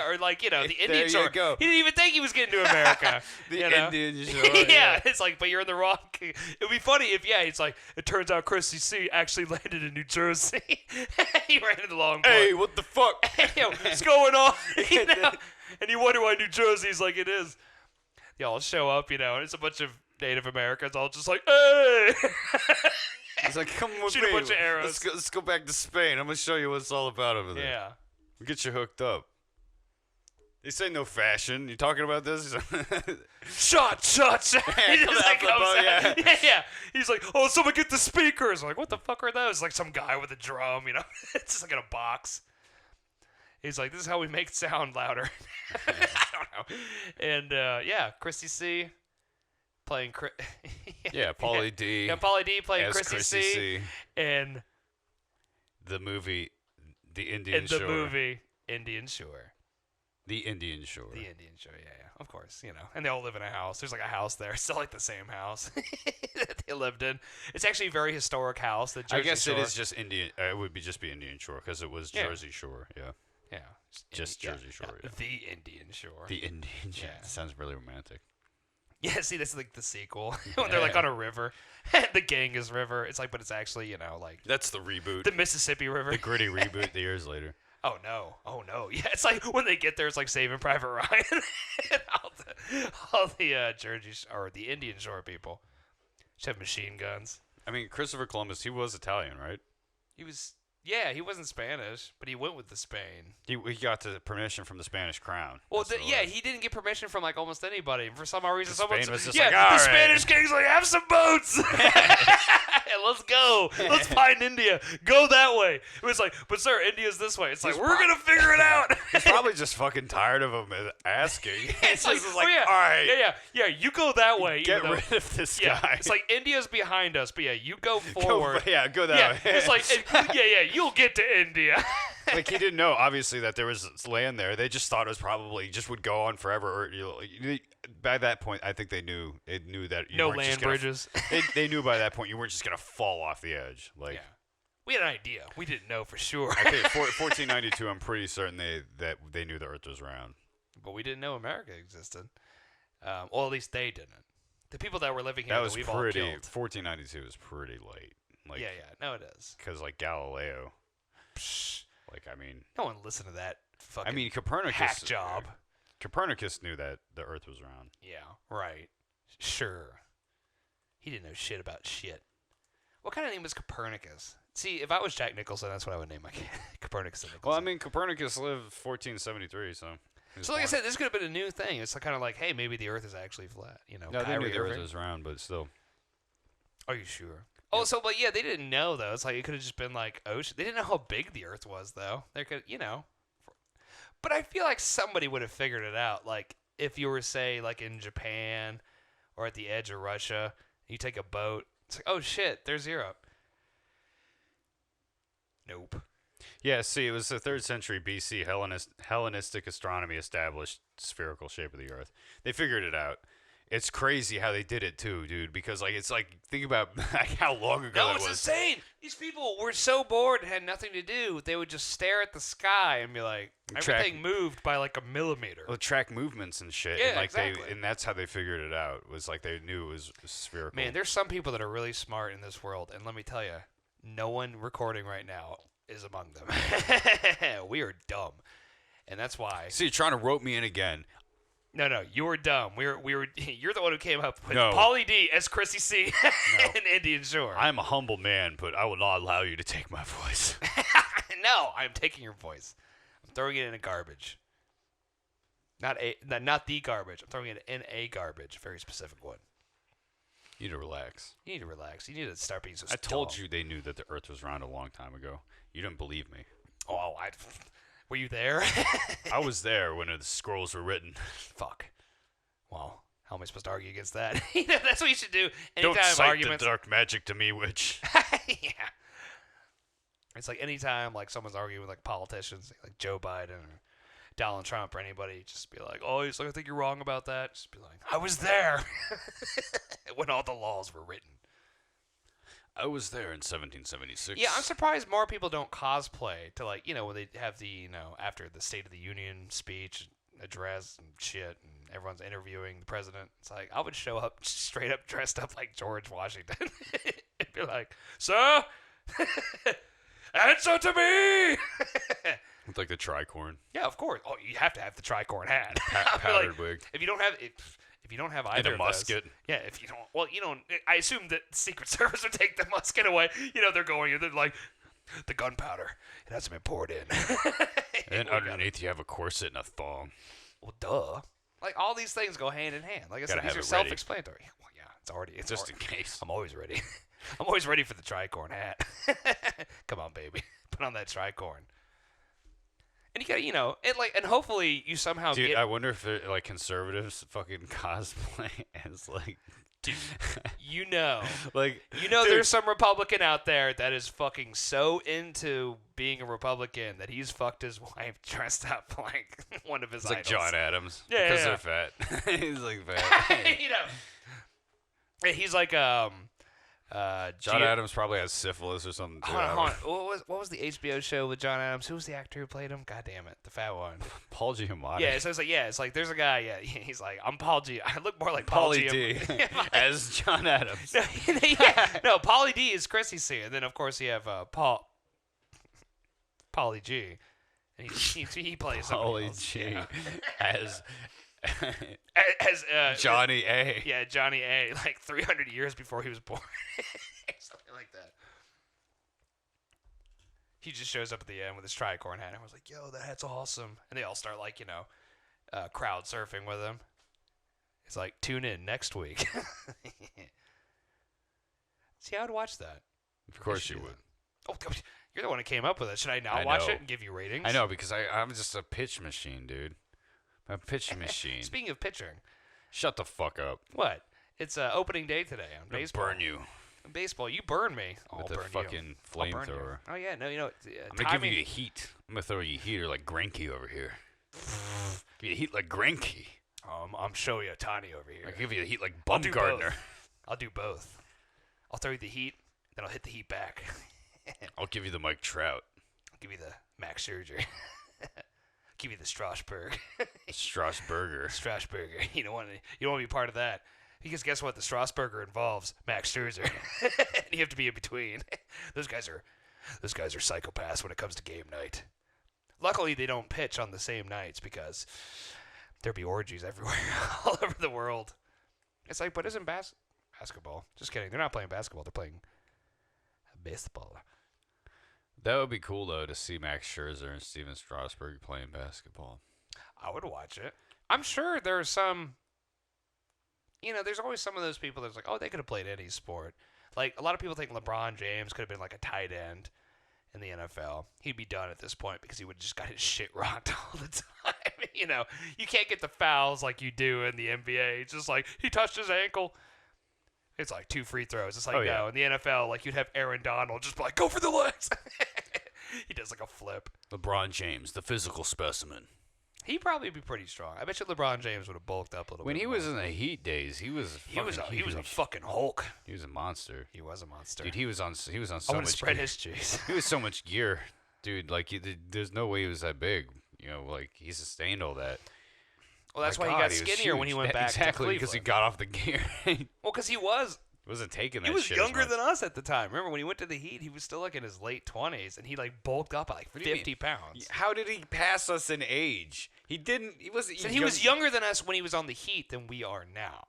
Or the Indian Shore. Go. He didn't even think he was getting to America. Indian Shore. Yeah, it's but you're in the wrong. It'd be funny if it turns out Chrissy C actually landed in New Jersey. He ran into the long part. Hey, what the fuck? What's going on? And you wonder why New Jersey's like it is. Y'all show up, and it's a bunch of Native Americans all just hey. He's like, come with Shoot me. A bunch of arrows. Let's go back to Spain. I'm gonna show you what it's all about over there. Yeah. We'll get you hooked up. They say no fashion. You talking about this? Shot. He just yeah. He's like, oh, someone get the speakers. I'm like, what the fuck are those? Some guy with a drum, It's just in a box. He's like, this is how we make sound louder. I don't know. And Chrissy C. playing Paulie D. Yeah, Paulie D playing as Chrissy C. And the movie, The Indian Shore. Indian Shore. The Indian Shore. The Indian Shore, yeah, of course, And they all live in a house. There's a house there, still the same house that they lived in. It's actually a very historic house. The Jersey I guess Shore. it is just Indian. It would just be Indian Shore because it was Jersey Shore. Yeah. Yeah. Just Jersey Shore. Yeah. The Indian Shore. The Indian Shore. Yeah. Sounds really romantic. Yeah, see, this is the sequel when they're on a river. The Ganges River. It's but it's actually that's the reboot. The Mississippi River. The gritty reboot. The years later. Oh no! Yeah, it's when they get there, it's Saving Private Ryan. And all the Jersey or the Indian Shore people just have machine guns. I mean, Christopher Columbus, he was Italian, right? He was. Yeah, he wasn't Spanish, but he went with the Spain. He got the permission from the Spanish crown. Well, he didn't get permission from almost anybody. For some odd reason, Spain was just the all right. Spanish king's have some boats. Let's go. Let's find India. Go that way. It was like, but sir, India's this way. It's like, we're going to figure it out. He's probably just fucking tired of him asking. It's like, just oh, yeah. all right. Yeah, you go that way. Get rid of this guy. It's like India's behind us, but yeah, you go forward. Go that way. It's like, you'll get to India. Like, he didn't know, obviously, that there was land there. They just thought it was probably just would go on forever. Or by that point, I think they knew that you no weren't land just gonna, bridges. They knew by that point you weren't just gonna fall off the edge. Like, we had an idea. We didn't know for sure. I think 1492. I'm pretty certain that they knew the Earth was round. But we didn't know America existed. Well, at least they didn't. The people that were living here That was we've pretty. all killed. 1492 was pretty late. Like, No, it is. Because like Galileo. Like, I mean, no one listened to that fucking Copernicus hack job. Copernicus knew that the Earth was round. Yeah, right. Sure. He didn't know shit about shit. What kind of name was Copernicus? See, if I was Jack Nicholson, that's what I would name my kid. Copernicus and Nicholson. Well, I mean, Copernicus lived 1473, so. So, like I said, this could have been a new thing. It's kind of like, hey, maybe the Earth is actually flat. You know, No, they knew Kyrie the Earth Irving. was round, but still. Are you sure? Oh, so, but yeah, they didn't know, though. It's like, it could have just been like ocean. They didn't know how big the Earth was, though. They could, But I feel like somebody would have figured it out. Like, if you were, say, like in Japan or at the edge of Russia, you take a boat. It's like, oh, shit, there's Europe. Nope. Yeah, see, it was the 3rd century BC. Hellenistic astronomy established spherical shape of the Earth. They figured it out. It's crazy how they did it too, dude. Because think about how long ago that was. No, it's insane. These people were so bored and had nothing to do. They would just stare at the sky and be like, everything moved by like a millimeter. Well, track movements and shit. Yeah, and exactly. And that's how they figured it out. Was like they knew it was spherical. Man, there's some people that are really smart in this world, and let me tell you, no one recording right now is among them. We are dumb, and that's why. See, you're trying to rope me in again. No, you were dumb. We were. You're the one who came up with No. Pauly D as Chrissy C No. in Indian Shore. I'm a humble man, but I will not allow you to take my voice. No, I'm taking your voice. I'm throwing it in a garbage. Not the garbage. I'm throwing it in a garbage, very specific one. You need to relax. You need to relax. You need to start being so. I told you they knew that the Earth was round a long time ago. You didn't believe me. Oh, were you there? I was there when the scrolls were written. Fuck. Well, how am I supposed to argue against that? That's what you should do. Don't Anytime cite arguments. the dark magic to me, witch. Yeah. It's like anytime like someone's arguing with like politicians, like Joe Biden or Donald Trump or anybody, just be like, "Oh, he's like, I think you're wrong about that." Just be like, "I was there when all the laws were written." I was there in 1776. Yeah, I'm surprised more people don't cosplay to like, when they have the, after the State of the Union speech, address and shit, and everyone's interviewing the president. It's like, I would show up straight up dressed up like George Washington and be like, "Sir, answer to me." With like the tricorn. Yeah, of course. Oh, you have to have the tricorn hat. Powdered wig. If you don't have it. If you don't have either And a musket. yeah, if you don't, well, I assume that the Secret Service would take the musket away. They're going, they're like, the gunpowder, it hasn't been poured in. And underneath you have a corset and a thong. Well, duh. Like, all these things go hand in hand. Like I said, Gotta these have are it ready. self-explanatory. Well, yeah, it's Just already. in case. I'm always ready. I'm always ready for the tricorn hat. Come on, baby. Put on that tricorn. And you gotta, and hopefully you somehow Dude, get. I wonder if like conservatives fucking cosplay as like. Dude, like dude, there's some Republican out there that is fucking so into being a Republican that he's fucked his wife dressed up like one of his it's idols. like John Adams. Yeah, because yeah. they're fat. He's like fat. He's like John Adams probably has syphilis or something too. Hold on. What was the HBO show with John Adams? Who was the actor who played him? God damn it, the fat one. Paul Giamatti. Yeah, so it's like there's a guy. Yeah, he's like, I'm Paul G. I look more like Paul Pauly G. D. As John Adams. No, Pauly D is Chrissy C. And then of course you have Pauly G. And he plays somebody Pauly else. G. Yeah. As as Johnny A. Yeah, Johnny A. Like 300 years before he was born, something like that. He just shows up at the end with his tricorn hat, and I was like, "Yo, that hat's awesome!" And they all start like crowd surfing with him. It's like, tune in next week. See, I would watch that. Of course should you do would. Oh, you're the one who came up with it. Should I not I watch know. it and give you ratings? I know because I'm just a pitch machine, dude. I'm a pitch machine. Speaking of pitching, Shut the fuck up. what? It's opening day today on I'm gonna baseball. burn you Baseball, you burn me. with I'll the burn fucking you. I'll burn you. flamethrower. Oh yeah, no, you know. I'm gonna give you heat. I'm gonna throw you heater like Granky over here. Give you heat like Granky. I'm showing you Tani over here. I give you heat like I'll do Bumgardner. both. I'll do both. I'll throw you the heat, then I'll hit the heat back. I'll give you the Mike Trout. I'll give you the Max Scherzer. Give you the Strasburg. Strasburger. Strasburger. You don't want to be part of that. Because guess what? The Strasburger involves Max Scherzer. And you have to be in between. Those guys are psychopaths when it comes to game night. Luckily, they don't pitch on the same nights because there'd be orgies everywhere, all over the world. It's like, but isn't basketball? Just kidding. They're not playing basketball. They're playing baseball. That would be cool though to see Max Scherzer and Steven Strasburg playing basketball. I would watch it. I'm sure there's some. There's always some of those people that's like, oh, they could have played any sport. Like, a lot of people think LeBron James could have been like a tight end in the NFL. He'd be done at this point because he would have just got his shit rocked all the time. You can't get the fouls like you do in the NBA. It's just like, he touched his ankle. It's like 2 free throws. It's like, no, in the NFL, like, you'd have Aaron Donald just be like, go for the legs. He does like a flip. LeBron James, the physical specimen. He'd probably be pretty strong. I bet you LeBron James would have bulked up a little bit. When he more. was in the Heat days, he was a fucking Hulk. He was a monster. He was a monster. Dude, he was on so I much want to spread gear. his cheese. He was so much gear. Dude, like there's no way he was that big. Like he sustained all that. Well, that's My why God, he got was skinnier when he huge. went back exactly to Cleveland. because he got off the gear. Well, because he wasn't taking that. He was shit younger as much. than us at the time. Remember when he went to the Heat? He was still like in his late 20s, and he like bulked up by like What do you 50 pounds. How did he pass us in age? He didn't. He wasn't. So he was younger than us when he was on the Heat than we are now.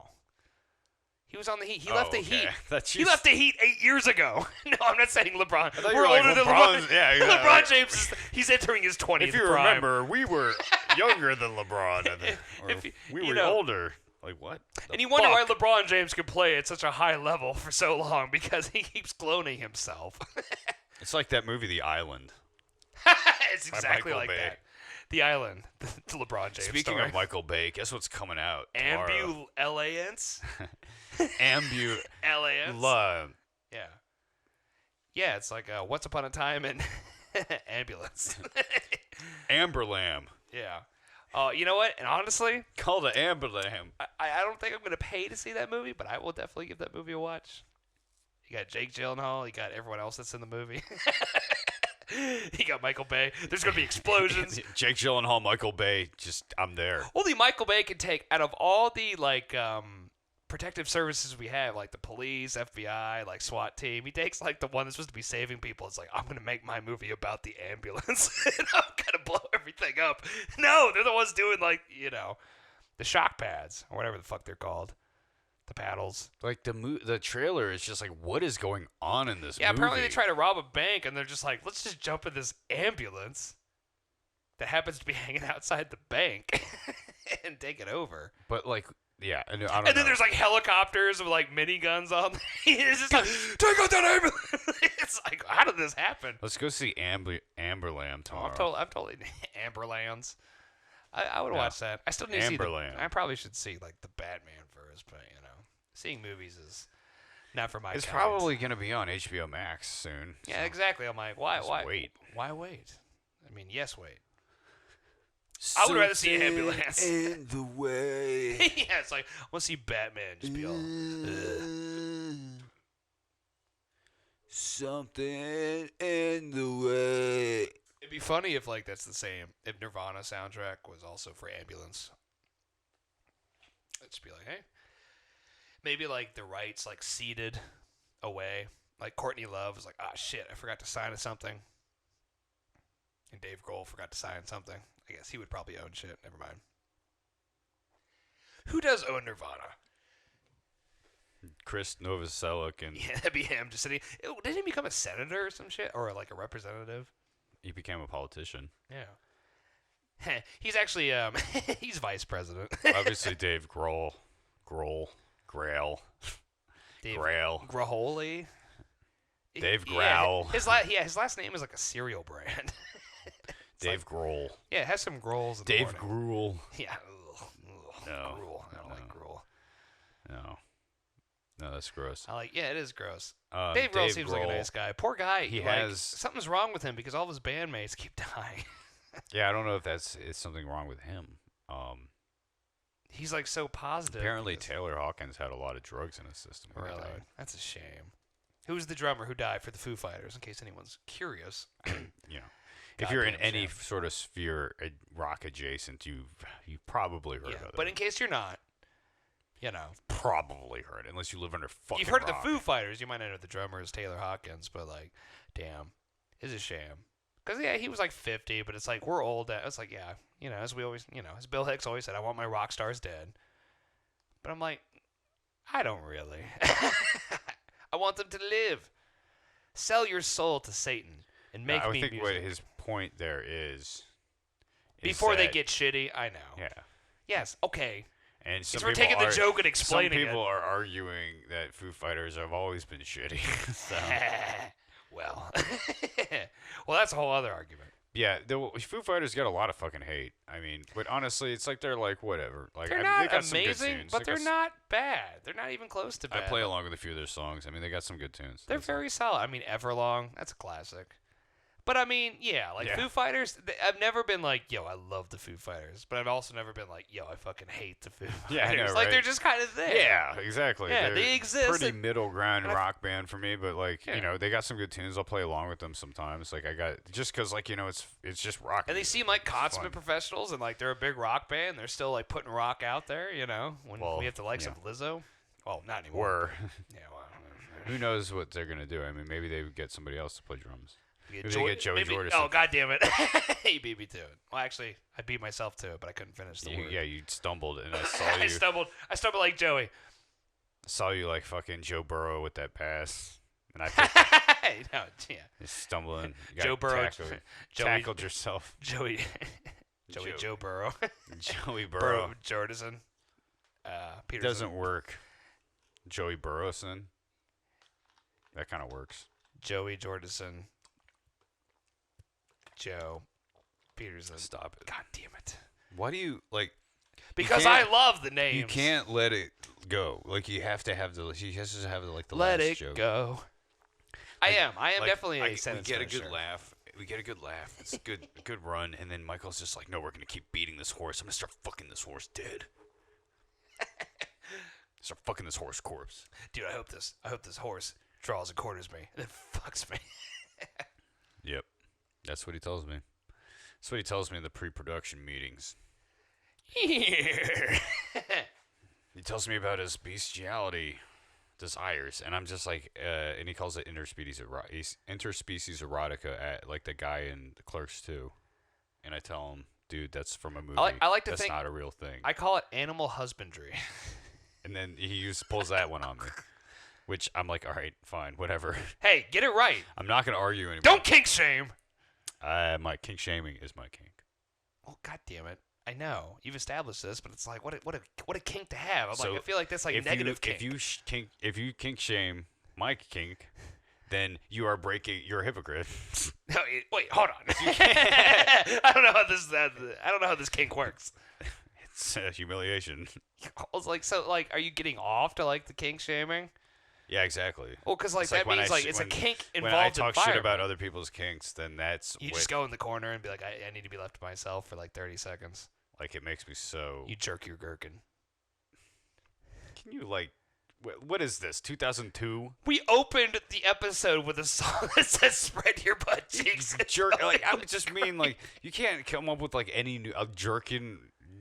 He was on the Heat. He left the Heat. He left the Heat 8 years ago. No, I'm not saying LeBron. I thought you We're were like, older than LeBron's- LeBron. yeah, LeBron James he's entering his 20th If you prime. remember, we were younger than LeBron. We were older. Like what? And you wonder why LeBron James could play at such a high level for so long because he keeps cloning himself. It's like that movie, The Island. It's exactly Michael like Bay. that. The Island, the LeBron James Speaking story. of Michael Bay, guess what's coming out tomorrow? Ambulance. Ambulance. Yeah. Yeah, it's like Once Upon a Time in Ambulance. Amber Lamb. Yeah. You know what? And honestly, Call the Amber Lamb. I don't think I'm going to pay to see that movie, but I will definitely give that movie a watch. You got Jake Gyllenhaal. You got everyone else that's in the movie. You got Michael Bay. There's going to be explosions. Jake Gyllenhaal, Michael Bay. I'm there. Only Michael Bay can take, out of all the, like, protective services we have, like the police, FBI, like SWAT team, he takes, like, the one that's supposed to be saving people. It's like, I'm going to make my movie about the ambulance, and I'm going to blow everything up. No, they're the ones doing, like, the shock pads, or whatever the fuck they're called. The paddles. Like the trailer is just like, what is going on in this movie? Yeah, apparently they try to rob a bank, and they're just like, let's just jump in this ambulance that happens to be hanging outside the bank and take it over. But like, yeah, I don't know. And then there's like helicopters with like miniguns on. It's just like, take out that ambulance. It's like, how did this happen? Let's go see Amber Lamb tomorrow. I'm totally Amberlands. I would watch that. I still need to see Amberland. I probably should see like the Batman first, but seeing movies is not for my. It's kind. probably gonna be on HBO Max soon. Yeah, so exactly. I'm like, why wait? Why wait? I mean, yes, wait. I would rather see Ambulance. In the way. Yeah, it's like I want to see Batman just be all. Something in the way. It'd be funny if like that's the same. If Nirvana soundtrack was also for Ambulance. It'd just be like, hey, maybe like the rights like ceded away. Like Courtney Love was like, ah, shit, I forgot to sign something. And Dave Grohl forgot to sign something. I guess he would probably own shit. Never mind. Who does own Nirvana? Chris Novoselic, and Yeah, that'd be him just sitting. Didn't he become a senator or some shit? Or like a representative? he became a politician. Yeah. He's actually, he's vice president. Obviously, Dave Grohl. Grail. Dave Grail. Graholi? Dave Yeah, Growl. his last name is like a cereal brand. Dave Grohl. Yeah, it has some growls in the Dave morning. Gruel. Yeah. No. Gruel. I don't No. like gruel. No, that's gross. Yeah, it is gross. Dave Grohl seems like a nice guy. Poor guy. He like, has something's wrong with him because all of his bandmates keep dying. Yeah, I don't know if it's something wrong with him. He's like so positive. Apparently, Taylor Hawkins had a lot of drugs in his system when he Really? died. That's a shame. Who's the drummer who died for the Foo Fighters? In case anyone's curious. You know, if you're in Goddamn any shame. sort of sphere rock adjacent, you've probably heard of it. But in case you're not, probably heard, unless you live under fucking you've heard rock. of the Foo Fighters. You might not know the drummer is Taylor Hawkins, but like, damn, it's a shame. Because he was like 50, but it's like we're old. It's like as we always, as Bill Hicks always said, I want my rock stars dead. But I'm like, I don't really. I want them to live. Sell your soul to Satan and make I me think music. what his point there is Before they that- get shitty, I know. Yeah. Yes, okay. And some Because we're people taking the joke and explaining Some people are arguing that Foo Fighters have always been shitty. So. it. Well, that's a whole other argument. Yeah, the Foo Fighters get a lot of fucking hate. I mean, but honestly, it's like they're like whatever. Like They're they not got some good amazing, tunes. but They they're got not bad. They're not even close to I bad. play along with a few of their songs. I mean, they got some good tunes. They're That's all. very solid. I mean, Everlong, that's a classic. But I mean, yeah, Yeah. Foo Fighters, I've never been like, yo, I love the Foo Fighters. But I've also never been like, yo, I fucking hate the Foo Fighters. Yeah, I know, Like, right? they're just kind of there. Yeah, exactly. Yeah, They're they exist, Pretty and- middle ground and I- rock band for me, but like Yeah. they got some good tunes. I'll play along with them sometimes. Like I got just because it's just rock. And they music. seem like It's consummate fun. professionals, and like they're a big rock band. They're still like putting rock out there, when Well, we have the likes yeah. of Lizzo. Well, not anymore. Were Yeah, well, who knows what they're gonna do? I mean, maybe they would get somebody else to play drums. Maybe Maybe they get Joey Jordison. Oh, God damn it. He beat me to it. Well, actually, I beat myself to it, but I couldn't finish the word. Yeah, you stumbled, and I saw I you. stumbled like Joey. Saw you like fucking Joe Burrow with that pass, and I picked, No, yeah. just stumbling. You Joe got Burrow. tackled yourself. Joey Joe- Joe Burrow. Joey Burrow. Jordison. Peterson. Doesn't work. Joey Burrowson. That kind of works. Joey Jordison. Joe Peterson. Stop it. God damn it. Why do you like? Because I can't- love the names. You can't let it go. Like you have to have the. He has to have the let last it joke. go. I am Like, definitely a we sentence get a good finisher. laugh. We get a good laugh. It's a good run. And then Michael's just like, no, we're gonna keep beating this horse. I'm gonna start fucking this horse dead. Start fucking this horse corpse. Dude, I hope this horse draws and quarters me and then fucks me. Yep, that's what he tells me. That's what he tells me in the pre-production meetings. Here. He tells me about his bestiality desires, and I'm just like, and he calls it interspecies erotica, at like the guy in the Clerks 2, and I tell him, dude, that's from a movie. I like to that's think- not a real thing. I call it animal husbandry. And then he pulls that one on me, which I'm like, all right, fine, whatever. Hey, get it right. I'm not gonna argue anymore. Don't kink shame. My kink shaming is my kink. Well, God damn it. I know you've established this, but it's like what a kink to have. I'm So like I feel like that's like if negative you, kink. if you kink shame my kink, then you are breaking. You're a hypocrite. No, wait, hold on. I don't know how this kink works. It's humiliation. I was like, so like, are you getting off to like the kink shaming? Yeah, exactly. Well, because like It's that when means I like sh- it's when- a kink When I involved talk shit environment. about other people's kinks, then that's You what, just go in the corner and be like, I need to be left to myself for like 30 seconds. like it makes me so. You jerk your gherkin. Can you like, what is this? 2002? We opened the episode with a song that says "Spread your butt cheeks." Jerk. Like I would just mean like you can't come up with like any new jerking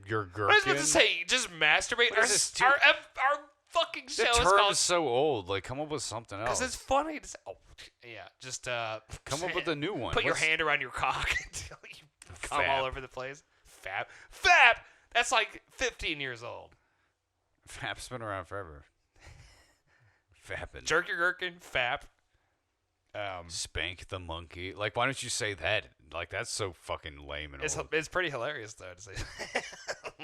your What am I gherkin. supposed to say? Just masturbate. What is this, Our fucking show The is term called is so old. Like come up with something else. because it's funny to say. Oh, yeah. Just Come up with a new one. Put your What's- hand around your cock until you come Fap. all over the place. Fap. That's like 15 years old. Fap's been around forever. Fapping. Jerk your gherkin. Fap. Spank the monkey. Like, why don't you say that? Like, that's so fucking lame and old. It's pretty hilarious though to say.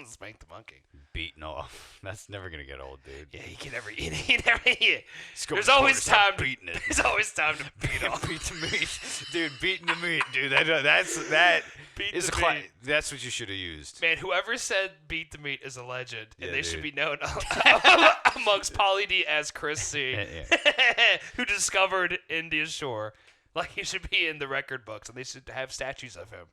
Spank the monkey. Beating off. That's never gonna get old, dude. Yeah, he can never eat. He never eat. There's always time to beating it. There's always time to beat off. Beat the meat, dude. Beating the meat, dude. That Beat is the a meat. that's what you should have used. Man, whoever said beat the meat is a legend, and Yeah, they dude. should be known amongst Pauly D as Chris C, who discovered India's shore. Like, he should be in the record books, and they should have statues of him.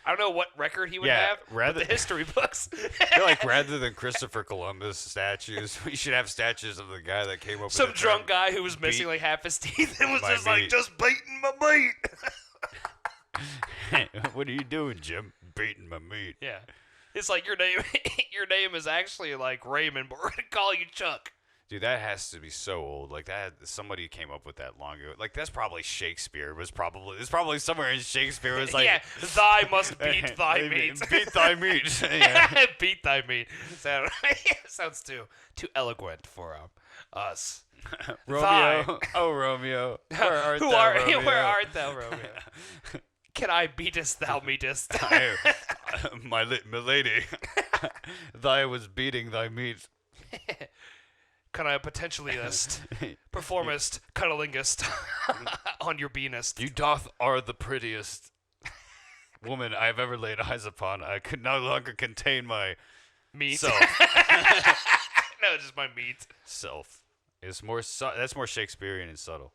I don't know what record he would Yeah, have, but the history books. I feel like rather than Christopher Columbus statues, we should have statues of the guy that came up with Some the drunk term guy who was missing beat like half his teeth and was my just like, meat. just beating my meat. What are you doing, Jim? Beating my meat. Yeah. It's like your name is actually like Raymond, but we're gonna call you Chuck. Dude, that has to be so old. Like that, somebody came up with that long ago. Like that's probably Shakespeare. It's probably somewhere in Shakespeare. It was like, yeah, thy must beat thy meat. Beat thy meat. Yeah. Beat thy meat. Sounds too eloquent for us. Romeo, oh Romeo, where art Who thou, are Romeo? where art thou, Romeo? Can I beatest thou meetest? My lady, thy was beating thy meat. Can I potentiallyest, performist, cuddlingest on your beanest? You are the prettiest woman I've ever laid eyes upon. I could no longer contain my Meat. self. No, just my meat. Self. It's more. That's more Shakespearean and subtle.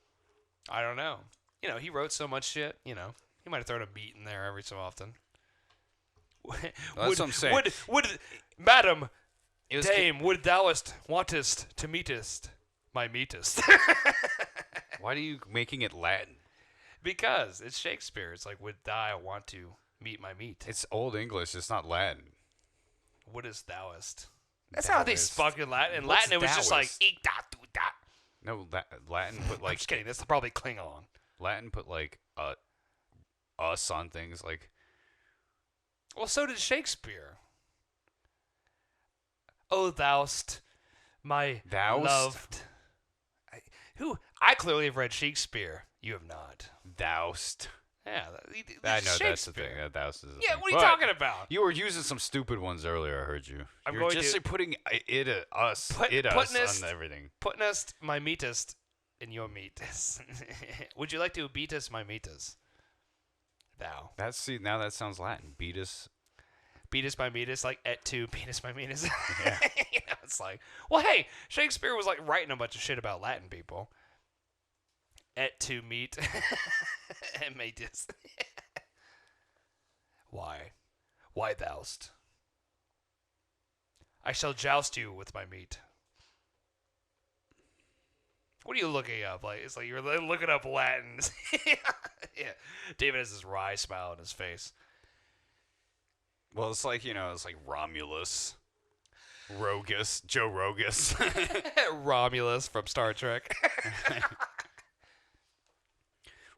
I don't know. You know, he wrote so much shit. You know, he might have thrown a beat in there every so often. That's what I'm saying. Would madam, It was dame, would thouest wantest to meetest my meetest? Why are you making it Latin? Because it's Shakespeare. It's like, would thou want to meet my meat? It's Old English. It's not Latin. Wouldest thouest? That's how they Thouest. spoke in Latin. In What's Latin, it was just like, thouest? eek da do da. No, Latin put I'm like just kidding. That's probably Klingon. Latin put like us on things like Well, so did Shakespeare. Oh, thou'st, my Thou'st? loved. I clearly have read Shakespeare. You have not. thou'st. Yeah, I know that's the Shakespeare. thing. Thou'st is the Yeah, thing. what are you But talking about? You were using some stupid ones earlier. I heard you. I'm You're going just to- putting us putnest- on everything. Putnest my meatest in your meatest. Would you like to beatest my meatest? Thou. Now that sounds Latin. Beatus. Beatest my meatest, like et tu beatest my meatest. Yeah. You know, it's like, well, hey, Shakespeare was like writing a bunch of shit about Latin people. Et tu meet and meatest. Why? Why thou'st? I shall joust you with my meat. What are you looking up? Like, it's like you're looking up Latin. Yeah. David has this wry smile on his face. Well, it's like it's like Romulus, Rogus, Joe Rogus. Romulus from Star Trek.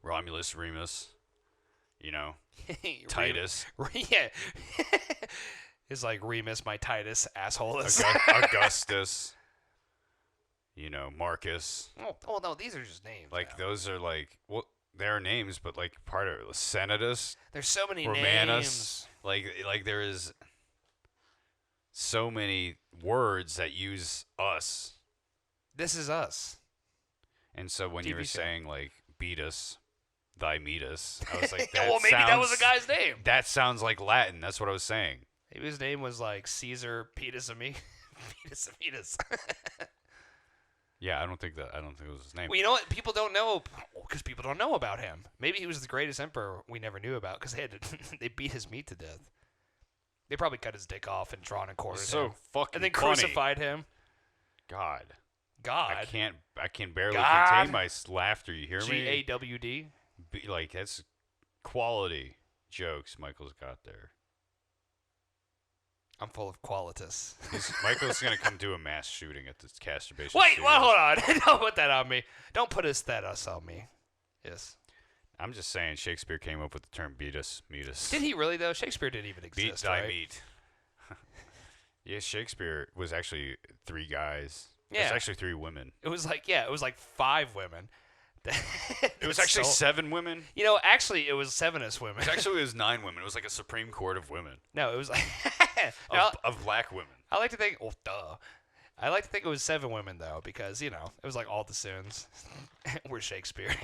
Romulus, Remus. Titus. Yeah. It's like Remus, my Titus, asshole. Augustus. Marcus. Oh, no, these are just names. Like now. those are like they're names, but like part of it. Senatus, There's so many Romanus. names. Like there is so many words that use us, This is us. and so when you TV were show. saying like beat us, thy meet us, I was like, Well, maybe that was a guy's name. That sounds like Latin. That's what I was saying. Maybe his name was like Caesar Petus of me. Petus. Yeah, I don't think it was his name. Well, you know what? People don't know because people don't know about him. Maybe he was the greatest emperor we never knew about because they beat his meat to death. They probably cut his dick off and drawn and quartered so him, fucking and then funny. crucified him. God. God. I can barely God. contain my laughter. You hear me? GAWD. Like that's quality jokes Michael's got there. I'm full of qualitas. Michael's gonna come do a mass shooting at this Casturbation. Wait, Studios. well, hold on. Don't put that on me. Don't put us on me. Yes. I'm just saying Shakespeare came up with the term beat us, meet us. Did he really though? Shakespeare didn't even Beat exist, thy right? meat. Yeah, Shakespeare was actually 3 guys. Yeah. It was actually 3 women. It was like 5 women. It was actually 7 women. Actually, it was 7 women. Actually, it was 9 women. It was like a Supreme Court of women. No, it was like Now, of black women. I like to think, well, duh. I like to think it was 7 women, though, because, it was like all the sins were Shakespeare.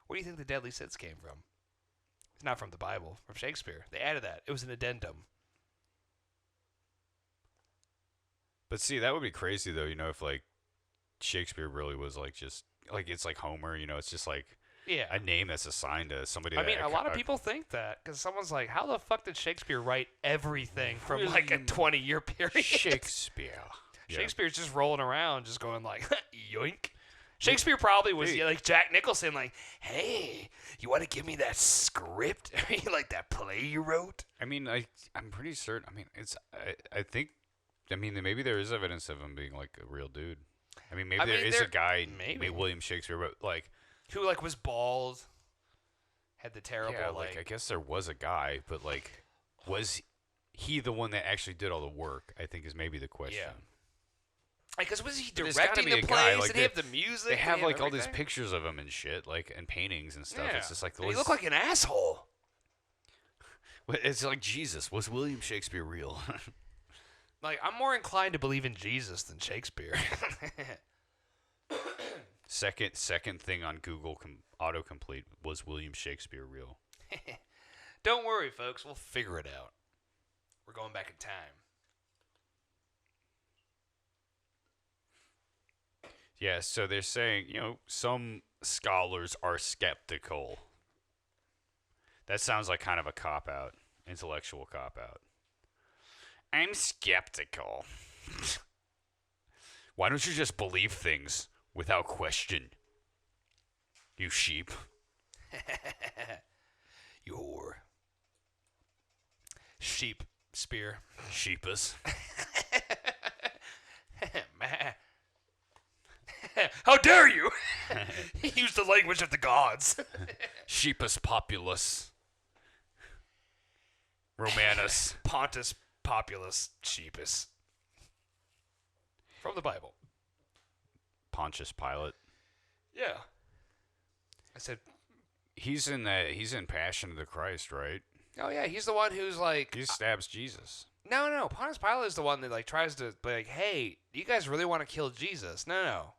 Where do you think the deadly sins came from? It's not from the Bible, from Shakespeare. They added that. It was an addendum. But see, that would be crazy, though, if, like, Shakespeare really was, like, just, like, it's like Homer, it's just, like, Yeah. a name that's assigned to somebody. I mean, a lot of people think that, because someone's like, how the fuck did Shakespeare write everything from, like, a 20-year period? Shakespeare. Shakespeare's just rolling around, just going like, yoink. Shakespeare probably was like Jack Nicholson, like, hey, you want to give me that script? Like that play you wrote? I mean, I'm pretty certain. I mean, I think. I mean, maybe there is evidence of him being like a real dude. I mean, maybe there is a guy named William Shakespeare, but like who like was bald, had the terrible like I guess there was a guy, but like was he the one that actually did all the work? I think is maybe the question. Yeah. Because was he There's directing gotta be the a guy, plays? like, Did he have the music? They have like all everything? these pictures of him and shit, like and paintings and stuff. Yeah. It's just like He looked like an asshole. It's like Jesus. Was William Shakespeare real? Like, I'm more inclined to believe in Jesus than Shakespeare. Second thing on Google autocomplete was William Shakespeare real? Don't worry, folks. We'll figure it out. We're going back in time. Yeah, so they're saying, some scholars are skeptical. That sounds like kind of a cop-out, intellectual cop-out. I'm skeptical. Why don't you just believe things without question? You sheep. You whore. Sheep spear. Sheepus. How dare you! He used the language of the gods. Sheepus populus. Romanus. Pontus Populus Sheepus. From the Bible. Pontius Pilate. Yeah. I said, He's in Passion of the Christ, right? oh yeah, he's the one who's like, He stabs Jesus. no, Pontius Pilate is the one that like tries to be like, hey, do you guys really want to kill Jesus? No.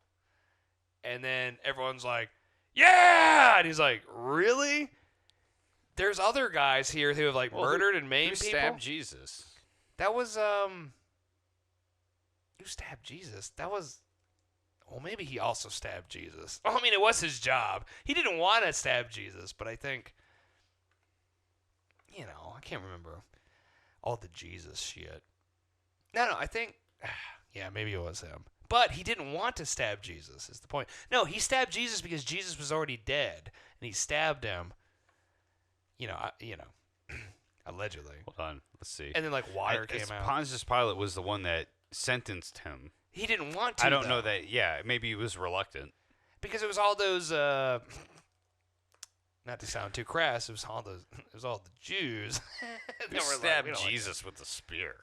And then everyone's like, yeah! And he's like, really? There's other guys here who have like murdered and maimed who people. stabbed Jesus? That was who stabbed Jesus? That was, well, maybe he also stabbed Jesus. I mean, it was his job. He didn't want to stab Jesus, but I think, I can't remember all the Jesus shit. No, I think, yeah, maybe it was him. But he didn't want to stab Jesus, is the point. No, he stabbed Jesus because Jesus was already dead, and he stabbed him, allegedly. Hold on, let's see. And then, like, water came out. Pontius Pilate was the one that sentenced him. He didn't want to, I don't though, know that. Yeah, maybe he was reluctant. because it was all those, not to sound too crass, it was all the Jews. Who stabbed Jesus with a spear?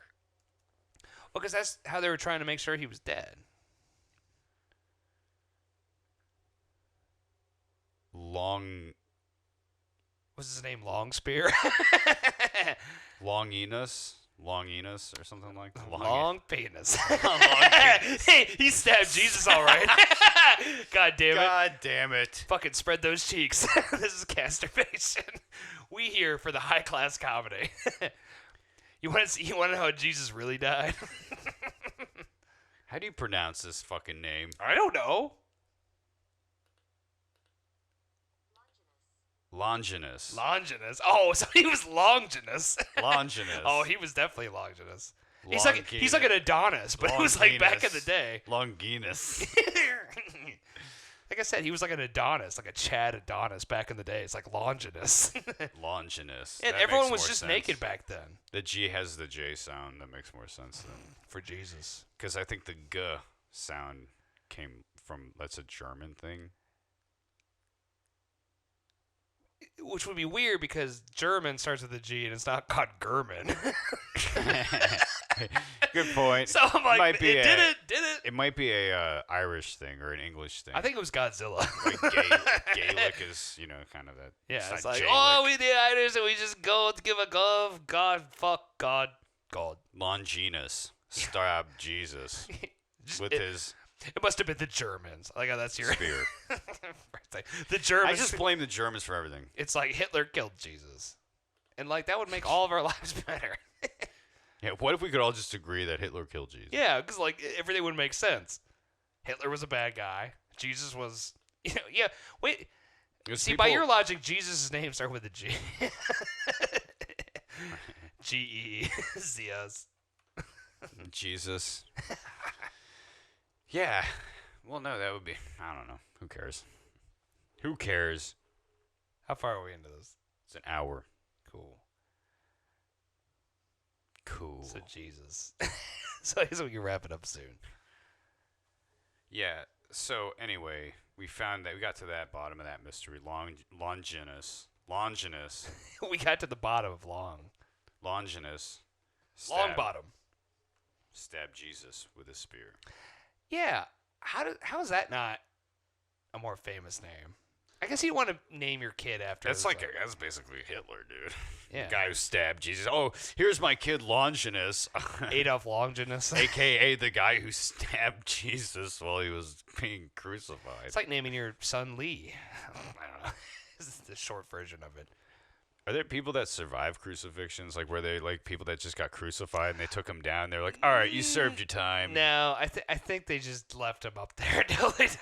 Well, because that's how they were trying to make sure he was dead. Was his name Longspear? Longinus or something like that. Long penis. Long penis. Hey, he stabbed Jesus all right. God damn it. God damn it. Fucking spread those cheeks. This is Casturbation. We here for the high class comedy. You want to know how Jesus really died? How do you pronounce this fucking name? I don't know. Longinus. Oh, so he was Longinus. Longinus. Oh, he was definitely Longinus. He's like an Adonis, but it was like back in the day. Longinus. Like I said, he was like an Adonis, like a Chad Adonis back in the day. It's like Longinus. Longinus. And That everyone makes was more just sense. naked back then. The G has the J sound. That makes more sense then. For Jesus. Because I think the G sound came from, that's a German thing. Which would be weird because German starts with a G and it's not called German. Good point. So I'm like, Might be it did it. It might be a Irish thing or an English thing. I think it was Godzilla. Like Gaelic is, kind of that. Yeah, it's not like, Gaelic. oh, we the Irish, and we just go to give a glove. God, fuck, God. Longinus stabbed Jesus with his It must have been the Germans. Like, that's your spear. The Germans. I just blame the Germans for everything. It's like Hitler killed Jesus, and like that would make all of our lives better. Yeah, what if we could all just agree that Hitler killed Jesus? Yeah, because like everything would make sense. Hitler was a bad guy. Jesus was, yeah. Wait, see, by your logic, Jesus' name started with a G. G-E-Z-S. Jesus. Yeah. Well, no, that would be. I don't know. Who cares? Who cares? How far are we into this? It's an hour. Cool. Cool. So Jesus. So I guess we can wrap it up soon. Yeah. So anyway, we got to that bottom of that mystery. Longinus. We got to the bottom of Longinus. Long bottom. Stabbed Jesus with a spear. Yeah. How is that not a more famous name? I guess you want to name your kid after. That's that's basically Hitler, dude. Yeah. The guy who stabbed Jesus. Oh, here's my kid Longinus. Adolf Longinus. AKA the guy who stabbed Jesus while he was being crucified. It's like naming your son Lee. I don't know. This is the short version of it. Are there people that survive crucifixions? Like, were they like people that just got crucified and they took him down? They're like, all right, you served your time. No, I think they just left him up there until they died.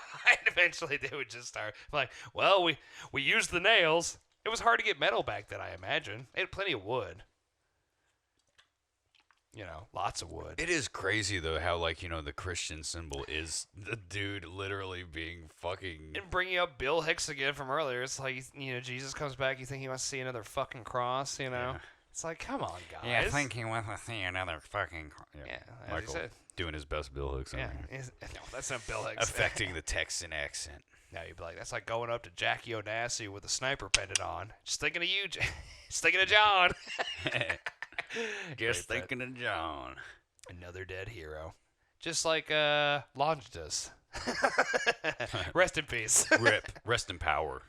Eventually, they would just start like, well, we used the nails. It was hard to get metal back then, I imagine. They had plenty of wood. Lots of wood. It is crazy though how the Christian symbol is the dude literally being fucking. And bringing up Bill Hicks again from earlier, it's like Jesus comes back. You think he wants to see another fucking cross? Yeah. It's like, come on, guys. Yeah, I think he wants to see another fucking. Yeah, as Michael you said. Doing his best Bill Hicks. Yeah, no, that's not Bill Hicks. Affecting the Texan accent. Now you'd be like, that's like going up to Jackie Onassi with a sniper pendant on. Just thinking of you, just thinking of John. Just thinking of John. Another dead hero. Just like Longinus. Rest in peace. Rip. Rest in power.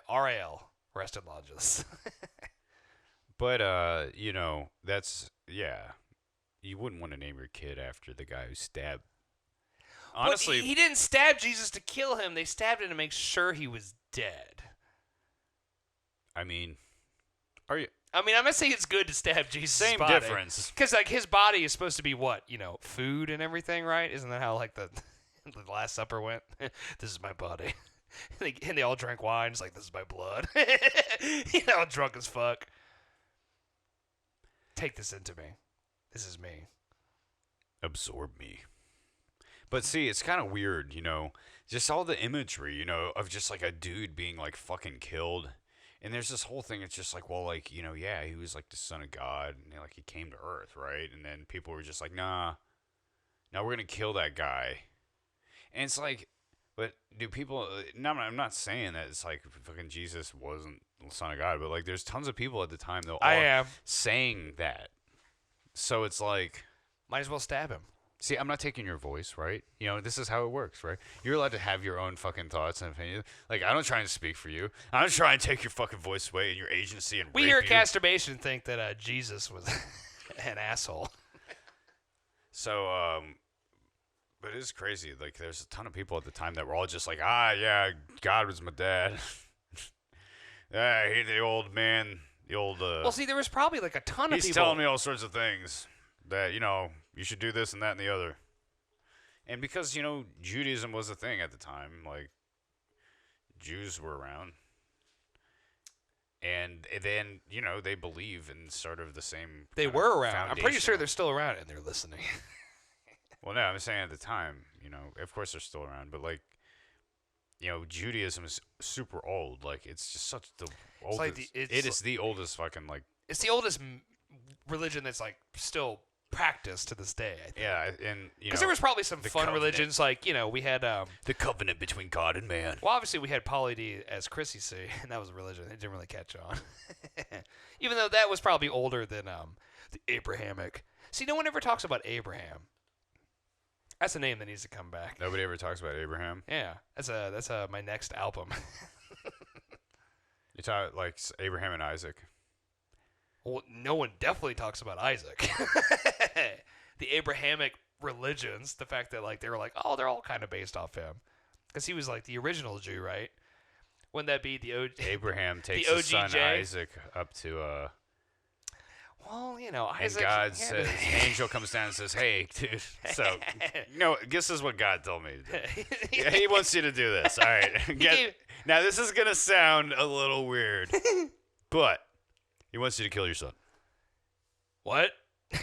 RAL. Rest in Longinus. But, that's, yeah. You wouldn't want to name your kid after the guy who stabbed. Honestly. But he didn't stab Jesus to kill him. They stabbed him to make sure he was dead. I mean, are you? I'm not saying it's good to stab Jesus' Same body. difference. Because, his body is supposed to be what? Food and everything, right? Isn't that how, the Last Supper went? This is my body. And they all drank wine. It's like, this is my blood. Drunk as fuck. Take this into me. This is me. Absorb me. But see, it's kind of weird, just all the imagery, of just a dude being fucking killed. And there's this whole thing. It's just yeah, he was the son of God, and he came to Earth, right? And then people were just like, nah, we're gonna kill that guy. And it's but do people? No, I'm not saying that it's fucking Jesus wasn't the son of God, but there's tons of people at the time that are saying that. So it's might as well stab him. See, I'm not taking your voice, right? This is how it works, right? You're allowed to have your own fucking thoughts and opinions. I don't try and speak for you. I don't try and take your fucking voice away and your agency and we rape here you. at Casturbation think that Jesus was an asshole. So, but it is crazy. There's a ton of people at the time that were all just yeah, God was my dad. Yeah, the old man, the old. Well, see, there was probably a ton of people. He's telling me all sorts of things that you should do this and that and the other. And because Judaism was a thing at the time, Jews were around, and then they believe in sort of the same. They were around. I'm pretty sure they're still around and they're listening. Well, no, I'm saying at the time, of course they're still around, but Judaism is super old. It's just such the oldest. It is the oldest fucking It's the oldest religion that's still practiced to this day. I think. Yeah, and because there was probably some fun covenant. religions we had the covenant between God and man. Well, obviously we had poly as Chrissy see, and that was a religion. It didn't really catch on, even though that was probably older than the Abrahamic See, no one ever talks about Abraham. That's a name that needs to come back. Nobody ever talks about Abraham. Yeah, that's my next album. You talk like Abraham and Isaac. Well, no one definitely talks about Isaac. The Abrahamic religions, the fact that like they were like, oh, they're all kind of based off him, because he was like the original Jew, right? Wouldn't that be the Abraham takes the his son OGJ? Isaac up to Well, you know, and Isaac. God says, an angel comes down and says, "Hey, dude, so this is what God told me to do. Yeah, he wants you to do this. All right, now this is gonna sound a little weird, but he wants you to kill your son." What? You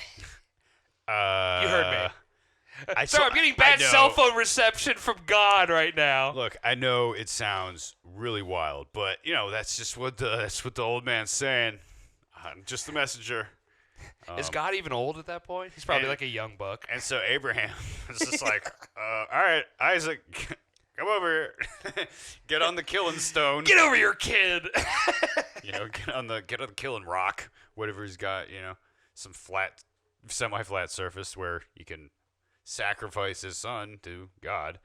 heard me. Sorry, I'm getting I bad know. cell phone reception from God right now. Look, I know it sounds really wild, but that's what the old man's saying. I'm just the messenger. Is God even old at that point? He's probably like a young buck. And so Abraham is just like, all right, Isaac, come over here. Get on the killing stone. Get over your kid. Get on the killing rock, whatever he's got, some flat, semi-flat surface where he can sacrifice his son to God.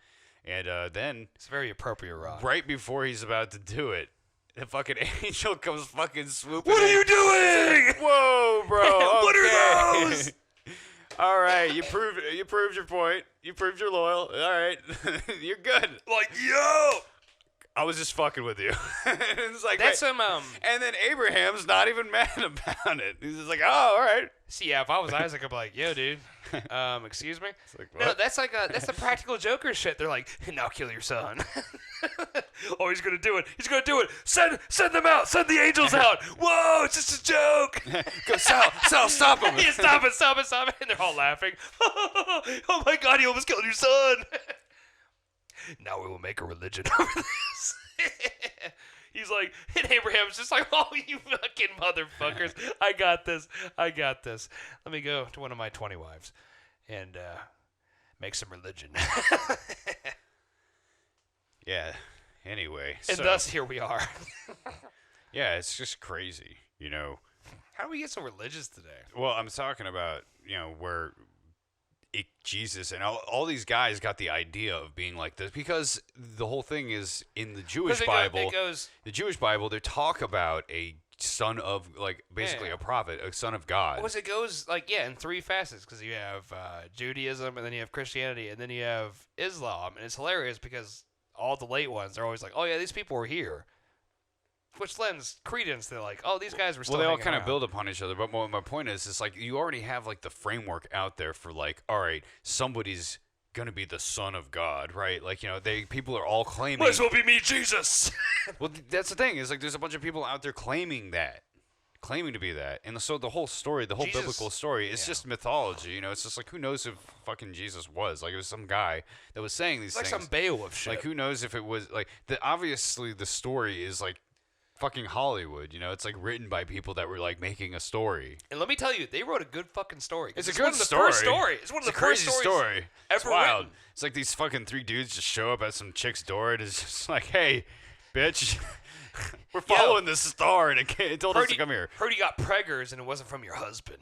And then It's a very appropriate rock. right before he's about to do it, the fucking angel comes fucking swooping What are in. you doing? Whoa, bro. What are okay. those? All right, you proved your point. You proved you're loyal. All right, you're good. Like, yo. I was just fucking with you. It's like That's wait. some And then Abraham's not even mad about it. He's just like, oh, all right. See, yeah, if I was Isaac, I'd be like, yo, dude. Excuse me? Like, No, what? that's the practical Joker shit. They're like, now kill your son. Oh, he's gonna do it. He's gonna do it. Send them out. Send the angels out. Whoa, it's just a joke. Go, Sal, stop him. Yeah, stop it. And they're all laughing. Oh my God, he almost killed your son. Now we will make a religion over this. He's like, and Abraham's just like, oh, you fucking motherfuckers. I got this. Let me go to one of my 20 wives and make some religion. Yeah. Anyway. And thus, here we are. Yeah, it's just crazy, How do we get so religious today? Well, I'm talking about, where Jesus and all these guys got the idea of being like this because the whole thing is in the Jewish Bible. The Jewish Bible, they talk about a son of, like, basically a prophet, a son of God. Well, it goes, like, in three facets because you have Judaism and then you have Christianity and then you have Islam. And it's hilarious because all the late ones are always like, oh, yeah, these people were here. Which lends credence to, like, oh, these guys were still Well, they all hanging kind around. of build upon each other. But my point is, it's like you already have, like, the framework out there for, like, all right, somebody's going to be the son of God, right? Like, people are all claiming. Might as well be me, Jesus. Well, that's the thing. Is like there's a bunch of people out there claiming to be that. And so the whole story, the whole Jesus, biblical story, it's just mythology. It's just like, who knows if fucking Jesus was? Like, it was some guy that was saying these It's like things. some Beowulf shit. Like, who knows if it was, like, obviously the story is, like, fucking Hollywood, it's like written by people that were like making a story. And let me tell you, they wrote a good fucking story. It's a one good of the story. First story. It's one of the crazy first stories story. It's ever wild. written. It's like these fucking three dudes just show up at some chick's door and it's just like, hey, bitch, we're following this star and it told us to come here. Heard you got preggers and it wasn't from your husband.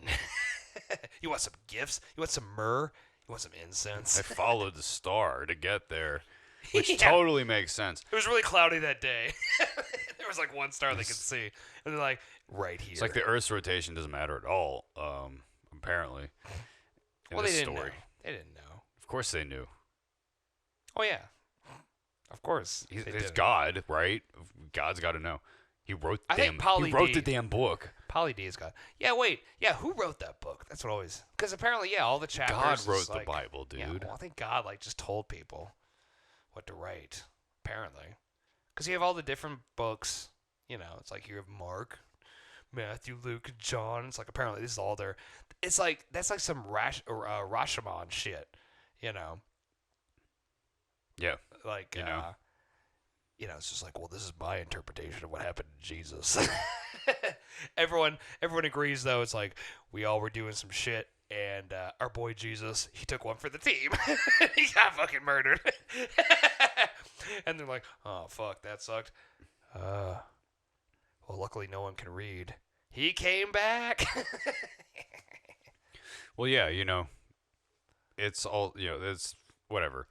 You want some gifts? You want some myrrh? You want some incense? I followed the star to get there, which Yeah. totally makes sense. It was really cloudy that day. There was like one star they could see. And they're like, right here. It's like the Earth's rotation doesn't matter at all, apparently. In well, this they didn't story. know. They didn't know. Of course they knew. Oh, yeah. Of course. It's did. God, right? God's got to know. He wrote I think he wrote the damn book. Polly D's God. Yeah, wait. Yeah, who wrote that book? That's what always... Because apparently, yeah, all the chapters... God wrote the like, Bible, dude. Yeah, well, I think God, like, just told people what to write, apparently. Because you have all the different books. It's like you have Mark, Matthew, Luke, and John. It's like, apparently, this is all their... It's like, that's like some Rashomon shit, Yeah. Like, it's just like, well, this is my interpretation of what happened to Jesus. Everyone agrees, though. It's like, we all were doing some shit, and our boy Jesus, he took one for the team. He got fucking murdered. And they're like, oh, fuck, that sucked. Well, luckily no one can read. He came back. Well, yeah, it's all it's whatever.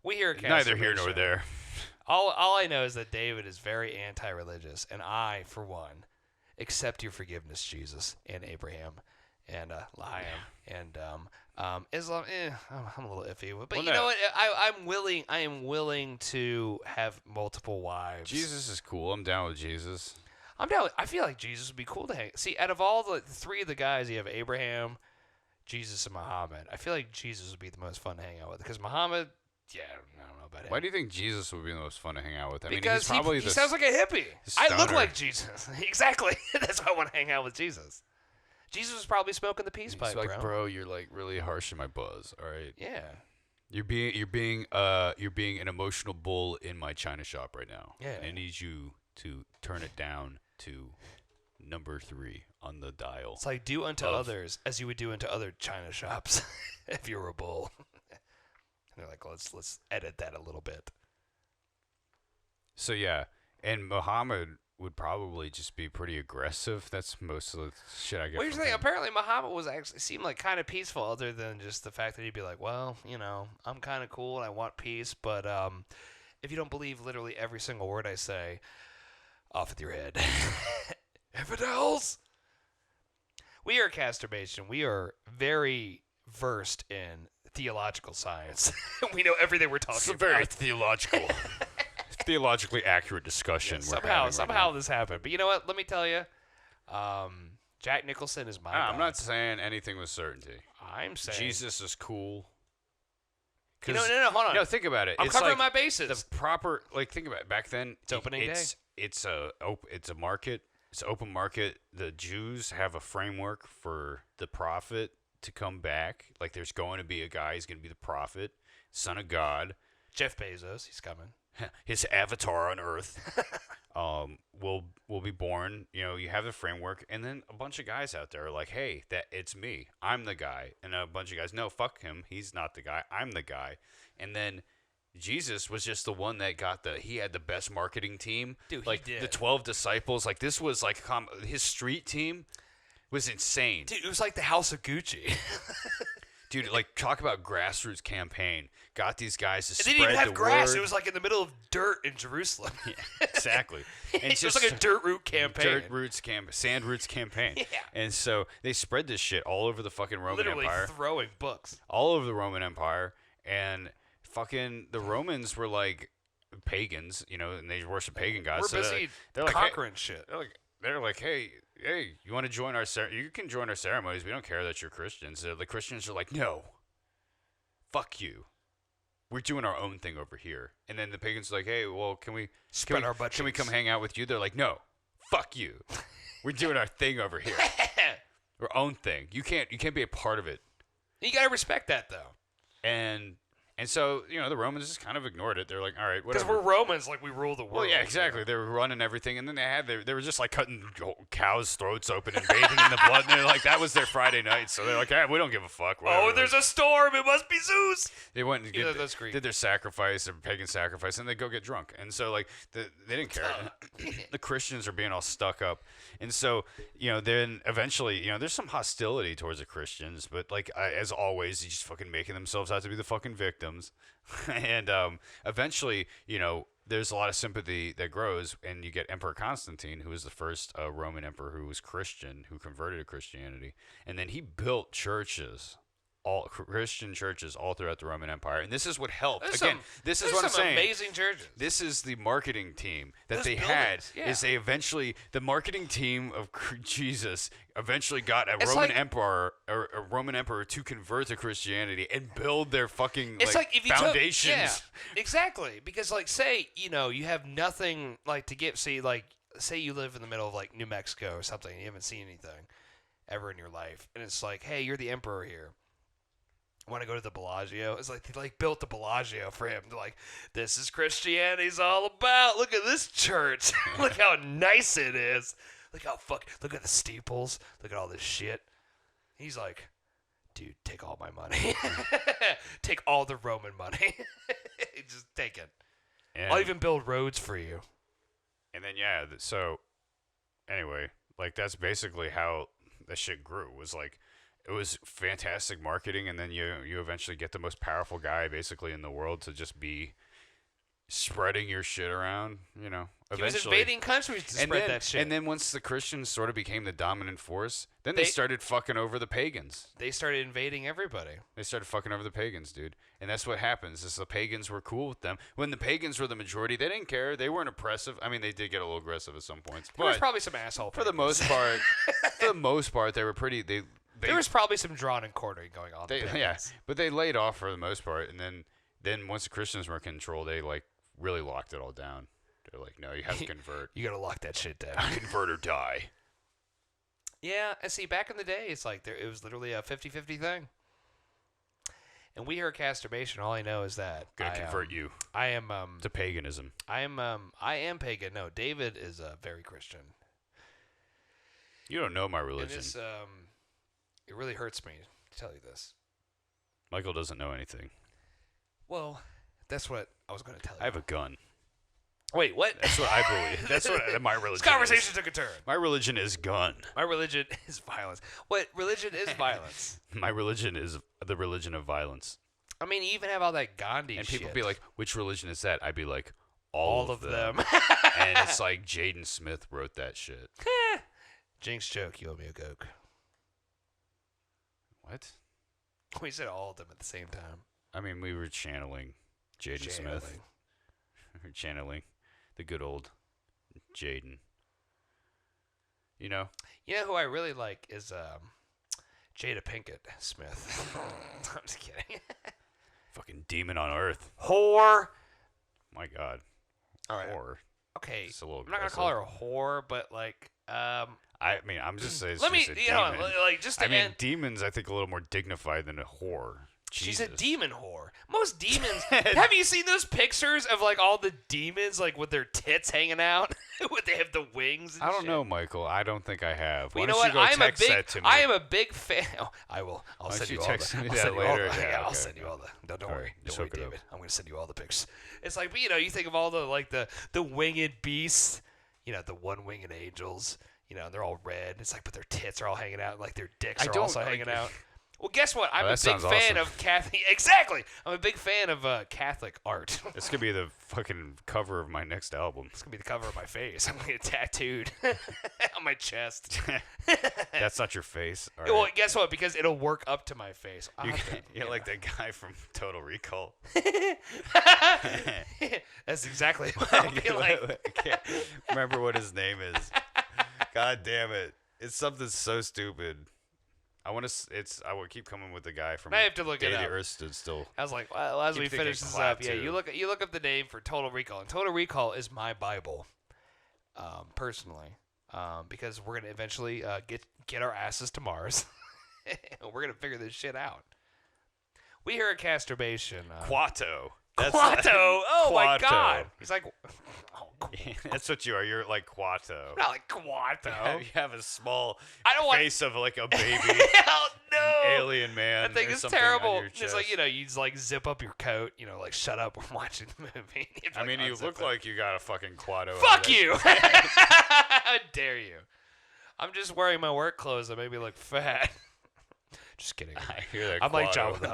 We hear at Neither here nor Casturbation. there. All I know is that David is very anti-religious, and I, for one, accept your forgiveness, Jesus, and Abraham, and Liam, and Islam. I'm a little iffy, but Well, you know no. what? I'm willing. I am willing to have multiple wives. Jesus is cool. I'm down with Jesus. I'm down. I feel like Jesus would be cool to hang. See, out of all the three of the guys, you have Abraham, Jesus, and Muhammad. I feel like Jesus would be the most fun to hang out with because Muhammad. Yeah, I don't know about him. Why do you think Jesus would be the most fun to hang out with? I mean, Because he's probably he sounds like a hippie. I look stoner. like Jesus. Exactly. That's why I want to hang out with Jesus. Jesus was probably smoking the peace pipe, He's like, bro. you're like really harsh in my buzz. All right. Yeah. You're being an emotional bull in my china shop right now. Yeah. And I need you to turn it down to number 3 on the dial. It's like do unto Of- others as you would do unto other china shops if you were a bull. And they're like, let's edit that a little bit. So yeah, and Muhammad would probably just be pretty aggressive. That's most of the shit I get. What do you from think? him. Apparently, Muhammad was actually seemed like kind of peaceful, other than just the fact that he'd be like, "Well, I'm kind of cool and I want peace, but if you don't believe literally every single word I say, off with your head." Infidels. We are Casturbation. We are very versed in theological science. We know everything we're talking It's a about. very theologically accurate discussion. Yeah, we're having right somehow now. this happened. But you know what? Let me tell you. Jack Nicholson is my guy. I'm not saying anything with certainty. I'm saying Jesus is cool. No, hold on. No, think about it. I'm it's covering like my bases. the proper, think about it. Back then, It's opening day. It's a market. It's an open market. The Jews have a framework for the prophet to come back. Like there's going to be a guy. He's going to be the prophet, son of God. Jeff Bezos, he's coming. His avatar on Earth will be born. You have the framework, and then a bunch of guys out there are like, "Hey, it's me. I'm the guy." And a bunch of guys, "No, fuck him. He's not the guy. I'm the guy." And then Jesus was just the one that got he had the best marketing team. Dude, he like did. the 12 disciples. Like this was like his street team was insane. Dude, it was like the House of Gucci. Dude, like talk about grassroots campaign. Got these guys to It spread didn't even have the grass. word. It was like in the middle of dirt in Jerusalem. Yeah, exactly. And It was like a dirt root campaign. Sand roots campaign. Yeah. And so they spread this shit all over the fucking Roman Literally Empire. throwing books. All over the Roman Empire. And fucking the Romans were like pagans, and they worship pagan gods. We're So busy they're like, conquering shit. they're like, hey, you want to join our you can join our ceremonies. We don't care that you're Christians. The Christians are like, no, fuck you. We're doing our own thing over here. And then the pagans are like, hey, well, can we Spread our butt Can we cheeks. come hang out with you? They're like, no, fuck you. We're doing our thing over here. Our own thing. You can't be a part of it. You gotta respect that though. And so, the Romans just kind of ignored it. They're like, all right, Because whatever. we're Romans, like we rule the world. Well, yeah, exactly. They were running everything, and then they were just like cutting cows' throats open and bathing in the blood. And they're like, that was their Friday night. So they're like, hey, we don't give a fuck. Oh, whatever." there's a storm. It must be Zeus. They went and Yeah, that's Greek. did their sacrifice, their pagan sacrifice, and they go get drunk. And so, like, they didn't care. The Christians are being all stuck up. And so, then eventually, there's some hostility towards the Christians, but, like, as always, he's just fucking making themselves out to be the fucking victims. And eventually, there's a lot of sympathy that grows, and you get Emperor Constantine, who was the first Roman emperor who was Christian, who converted to Christianity. And then he built churches. All Christian churches all throughout the Roman Empire, and this is what helped. This is what I'm saying. Amazing churches. This is the marketing team that Those they buildings, had. yeah. Is the marketing team of Jesus eventually got a It's Roman like- emperor to convert to Christianity and build their fucking It's like if you foundations. yeah, exactly. Because like, say you have nothing like to give. Say you live in the middle of like New Mexico or something. And you haven't seen anything ever in your life, and it's like, hey, you're the emperor here. Want to go to the Bellagio? It's like they built the Bellagio for him. They're like, this is Christianity's all about. Look at this church. Look how nice it is. Look at the steeples. Look at all this shit. He's like, dude, take all my money. Take all the Roman money. Just take it. And, I'll even build roads for you. and then so anyway, like that's basically how that shit grew. Was like it was fantastic marketing, and then you eventually get the most powerful guy basically in the world to just be spreading your shit around. You know, He was eventually. invading countries to spread that shit. And then once the Christians sort of became the dominant force, then they They- started fucking over the pagans. They started invading everybody. They started fucking over the pagans, dude. And that's what happens. Is the pagans were cool with them. When the pagans were the majority, they didn't care. They weren't oppressive. I mean, they did get a little aggressive at some points. There was But probably some asshole. for the pagans. most part, they were pretty. There was probably some drawn and quartering going on. yeah, but they laid off for the most part, and then once the Christians were in control, they like really locked it all down. They're like, no, you have to convert. You gotta lock that shit down. Convert or die. Yeah, and see, back in the day, it's like it was literally a 50-50 thing. And we hear Casturbation. All I know is that Gonna convert you I am to paganism. I am pagan. No, David is very Christian. You don't know my And religion. this, it really hurts me to tell you this. Michael doesn't know anything. Well, that's what I was going to tell you. I have a gun. Wait, what? That's what I believe. That's what my religion This conversation is. took a turn. My religion is gun. My religion is violence. What religion is violence? My religion is the religion of violence. I mean, you even have all that Gandhi And shit. people be like, which religion is that? I'd be like, all of them. And it's like Jaden Smith wrote that shit. Jinx joke, you owe me a coke. What? We said all of them at the same time. I mean, we were channeling Jaden Smith. We were channeling the good old Jaden. You know? You know who I really like is Jada Pinkett Smith. I'm just kidding. Fucking demon on earth. Whore. My God. All right. Whore. Okay. It's a little I'm not gonna call her a whore, but like, I mean, I'm just saying. let me, a you know, demon. like just to I mean, end. demons, I think, a little more dignified than a whore. She's a Jesus. demon whore. Most demons. Have you seen those pictures of like all the demons like with their tits hanging out? When they have the wings. And I don't shit? know, Michael. I don't think I have. Well, Why you know don't what? you go text that to me? I am a big fan. Oh, I will. I'll Why don't send you you all text the. me I'll that send you all later? the. Yeah, I'll okay. send you all the. No, don't All worry. right, Don't just worry, hook it up. David. I'm gonna send you all the pics. It's like, you know, you think of all the like the winged beasts. You know, the one-winged angels. You know, they're all red. It's like, but their tits are all hanging out. Like their dicks are also hanging out. Well, guess what? I'm a that big sounds fan awesome. of Catholic. Exactly. I'm a big fan of Catholic art. This could be the fucking cover of my next album. It's gonna be the cover of my face. I'm gonna get tattooed on my chest. That's not your face. All Well, right. guess what? Because it'll work up to my face. I'll You have to- you're like that guy from Total Recall. That's exactly what I'll be like. I can't remember what his name is. God damn it! It's something so stupid. I want to. I will keep coming with the guy from. I have to look it Day the up. Earth Stood Still. I was like, well, as Keep we thinking finish this clap, up, yeah, too. you look up the name for Total Recall, and Total Recall is my Bible, personally, because we're gonna eventually get our asses to Mars. We're gonna figure this shit out. We hear a Casturbation. Quato. Quato. Oh my Quato. God. He's like, oh, That's what you are. You're like Quato. not like Quato. You have a small I don't want. face of like a baby Hell no. alien man. That thing or is something on terrible. your It's like, chest. you know, you just like zip up your coat, you know, like shut up, I'm watching the movie. You have to, I mean, like, you unzip look it. like you got a fucking Quato. Fuck you! How dare you? I'm just wearing my work clothes that make me look fat. Just kidding. I hear that. I'm like Quato Jabba the in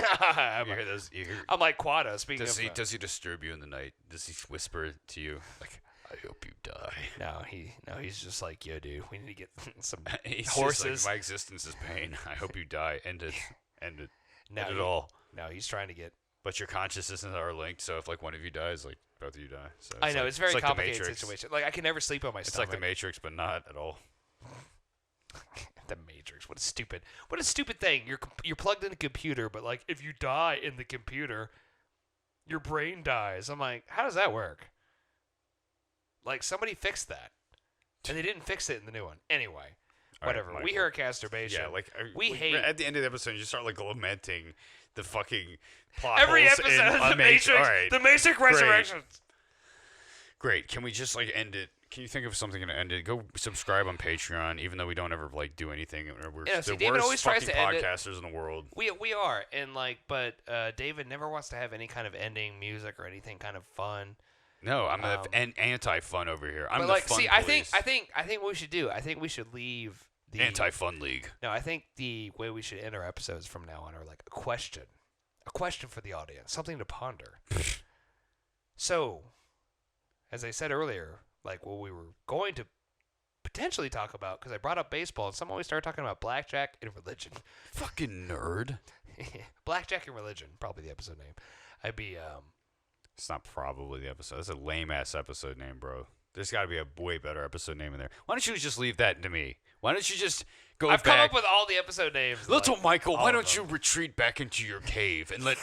Hutt. it. You hear those? I'm like Quado. Speaking Does of, he disturb you in the night? Does he whisper to you like, "I hope you die"? he's just like, yo, dude, we need to get some He's horses. just like, my existence is pain. I hope you die. End it. End it. No, End it all. No, he's trying to get. But your consciousnesses are linked, so if like one of you dies, like both of you die. So I know like, it's a very like the complicated Matrix. situation. Like I can never sleep on my It's stomach. like the Matrix, but not at all. The Matrix. What a stupid thing. You're plugged in a computer, but like if you die in the computer, your brain dies. I'm like, how does that work? Like somebody fixed that, and they didn't fix it in the new one. Anyway, All right, whatever. We Michael. hear a Casturbation. Yeah, like we like, hate at the end of the episode, you start like lamenting the fucking plot every holes episode in of the Matrix. All right, The Matrix Resurrections. great. Can we just like end it? Can you think of something to end it? Go subscribe on Patreon, even though we don't ever like do anything. We're Yeah, the see, David worst always tries fucking to end it. podcasters in the world. We are, and like, but David never wants to have any kind of ending music or anything kind of fun. No, I'm the anti-fun over here. I'm but the like, fun see, police. I think what we should do. I think we should leave Anti-fun league. No, I think the way we should end our episodes from now on are like a question for the audience, something to ponder. So, as I said earlier, like what we were going to potentially talk about, because I brought up baseball, and someone always started talking about blackjack and religion. Fucking nerd. Blackjack and religion, probably the episode name. I'd be It's not probably the episode. That's a lame-ass episode name, bro. There's got to be a way better episode name in there. Why don't you just leave that to me? Why don't you just go I've back? come up with all the episode names. Little like, Michael, all why of don't you them. retreat back into your cave and let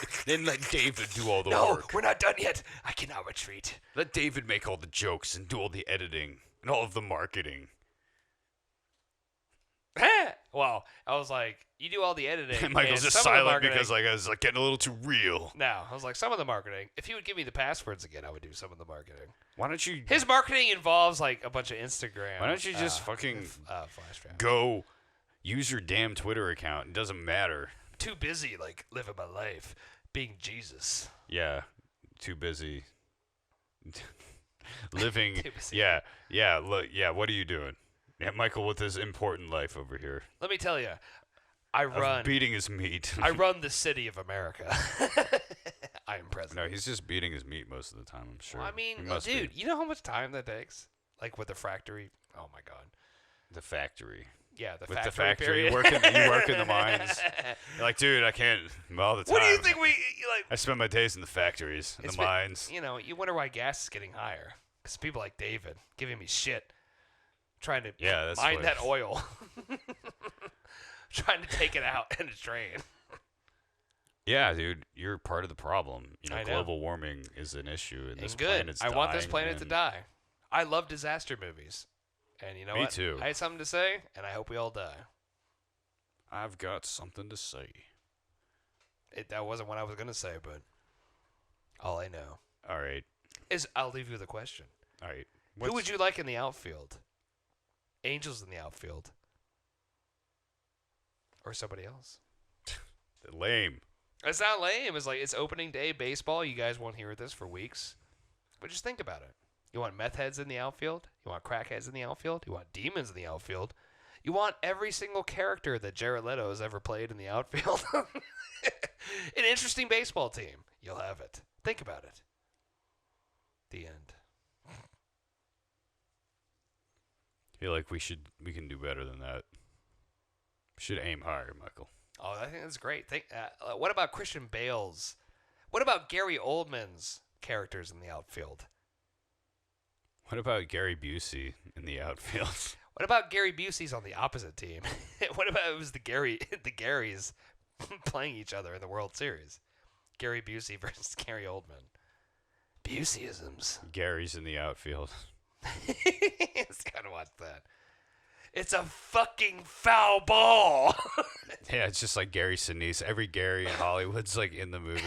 David do all the No, work? we're not done yet. I cannot retreat. Let David make all the jokes and do all the editing and all of the marketing. Well, I was like, you do all the editing. And Michael's and just some of the silent marketing- because I was like getting a little too real. No, I was like, some of the marketing. If he would give me the passwords again, I would do some of the marketing. Why don't you His marketing involves like a bunch of Instagram. Why don't you just fucking flash drive. go use your damn Twitter account? It doesn't matter. Too busy like living my life, being Jesus. Yeah, too busy living. Too busy. Yeah. Look, yeah. What are you doing? Yeah, Michael with his important life over here. Let me tell you, I run. Beating his meat. I run the city of America. I am president. No, he's just beating his meat most of the time, I'm sure. Well, I mean, He must be. dude, you know how much time that takes? Like with the factory. Oh my god. The factory. Yeah, the With factory. the factory, period. you work in the mines. You're like, dude, I can't all the time. What do you think we like? I spend my days in the factories, in It's the been- mines. You know, you wonder why gas is getting higher. Because people like David giving me shit, trying to Yeah, that's mine what- that oil, trying to take it out in a train. Yeah, dude, you're part of the problem. You know, I know. global warming is an issue, and this And good. planet's I want this dying, planet to and- die. I love disaster movies, and you know Me what? too. I had something to say, and I hope we all die. I've got something to say. That wasn't what I was gonna say, but all I know All right, is I'll leave you with a question. all right. Who would you like in the outfield? Angels in the outfield, or somebody else? Lame. It's not lame. It's like it's opening day baseball. You guys won't hear this for weeks, but just think about it. You want meth heads in the outfield? You want crackheads in the outfield? You want demons in the outfield? You want every single character that Jared Leto has ever played in the outfield? An interesting baseball team. You'll have it. Think about it. The end. I feel like we can do better than that. We should aim higher, Michael. Oh, I think that's great. What about Christian Bale's? What about Gary Oldman's characters in the outfield? What about Gary Busey in the outfield? What about Gary Busey's on the opposite team? What about it was the Garys playing each other in the World Series? Gary Busey versus Gary Oldman. Buseyisms. Gary's in the outfield. It's gotta watch that. It's a fucking foul ball. Yeah, it's just like Gary Sinise. Every Gary in Hollywood's like in the movie.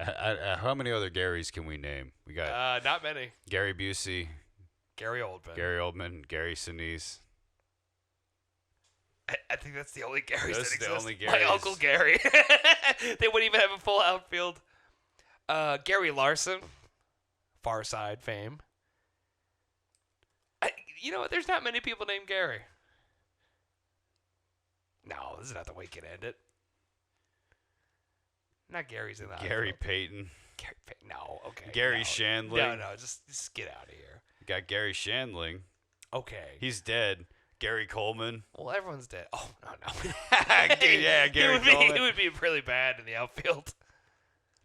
How many other Garys can we name? We got Not many. Gary Busey, Gary Oldman. Gary Oldman, Gary Sinise. I think that's the only Garys Those that are the exist. only My Garys. Uncle Gary. They wouldn't even have a full outfield. Gary Larson, Far Side fame. You know what? There's not many people named Gary. No, this is not the way you can end it. Not Gary's in that. Gary Payton. No, okay. Gary no. Shandling. No, just get out of here. Got Gary Shandling. Okay. He's dead. Gary Coleman. Well, everyone's dead. Oh, no. Yeah, Gary Coleman. It would be really bad in the outfield.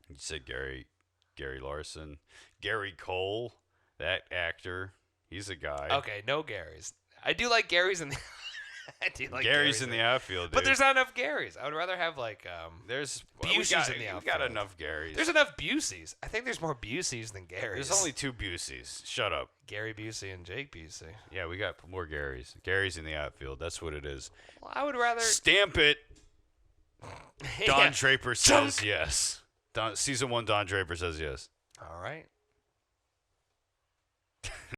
You said Gary Larson. Gary Cole, that actor. He's a guy. Okay, no Garys. I do like Garys in the. I do like Gary's in the outfield, dude. But there's not enough Garys. I would rather have like There's Buseys in the we outfield. got enough Garys. There's enough Buseys. I think there's more Buseys than Garys. There's only 2 Buseys. Shut up. Gary Busey and Jake Busey. Yeah, we got more Garys. Gary's in the outfield. That's what it is. Well, I would rather. Stamp it. Don Yeah. Draper says yes. Season 1 Don Draper says yes. All right.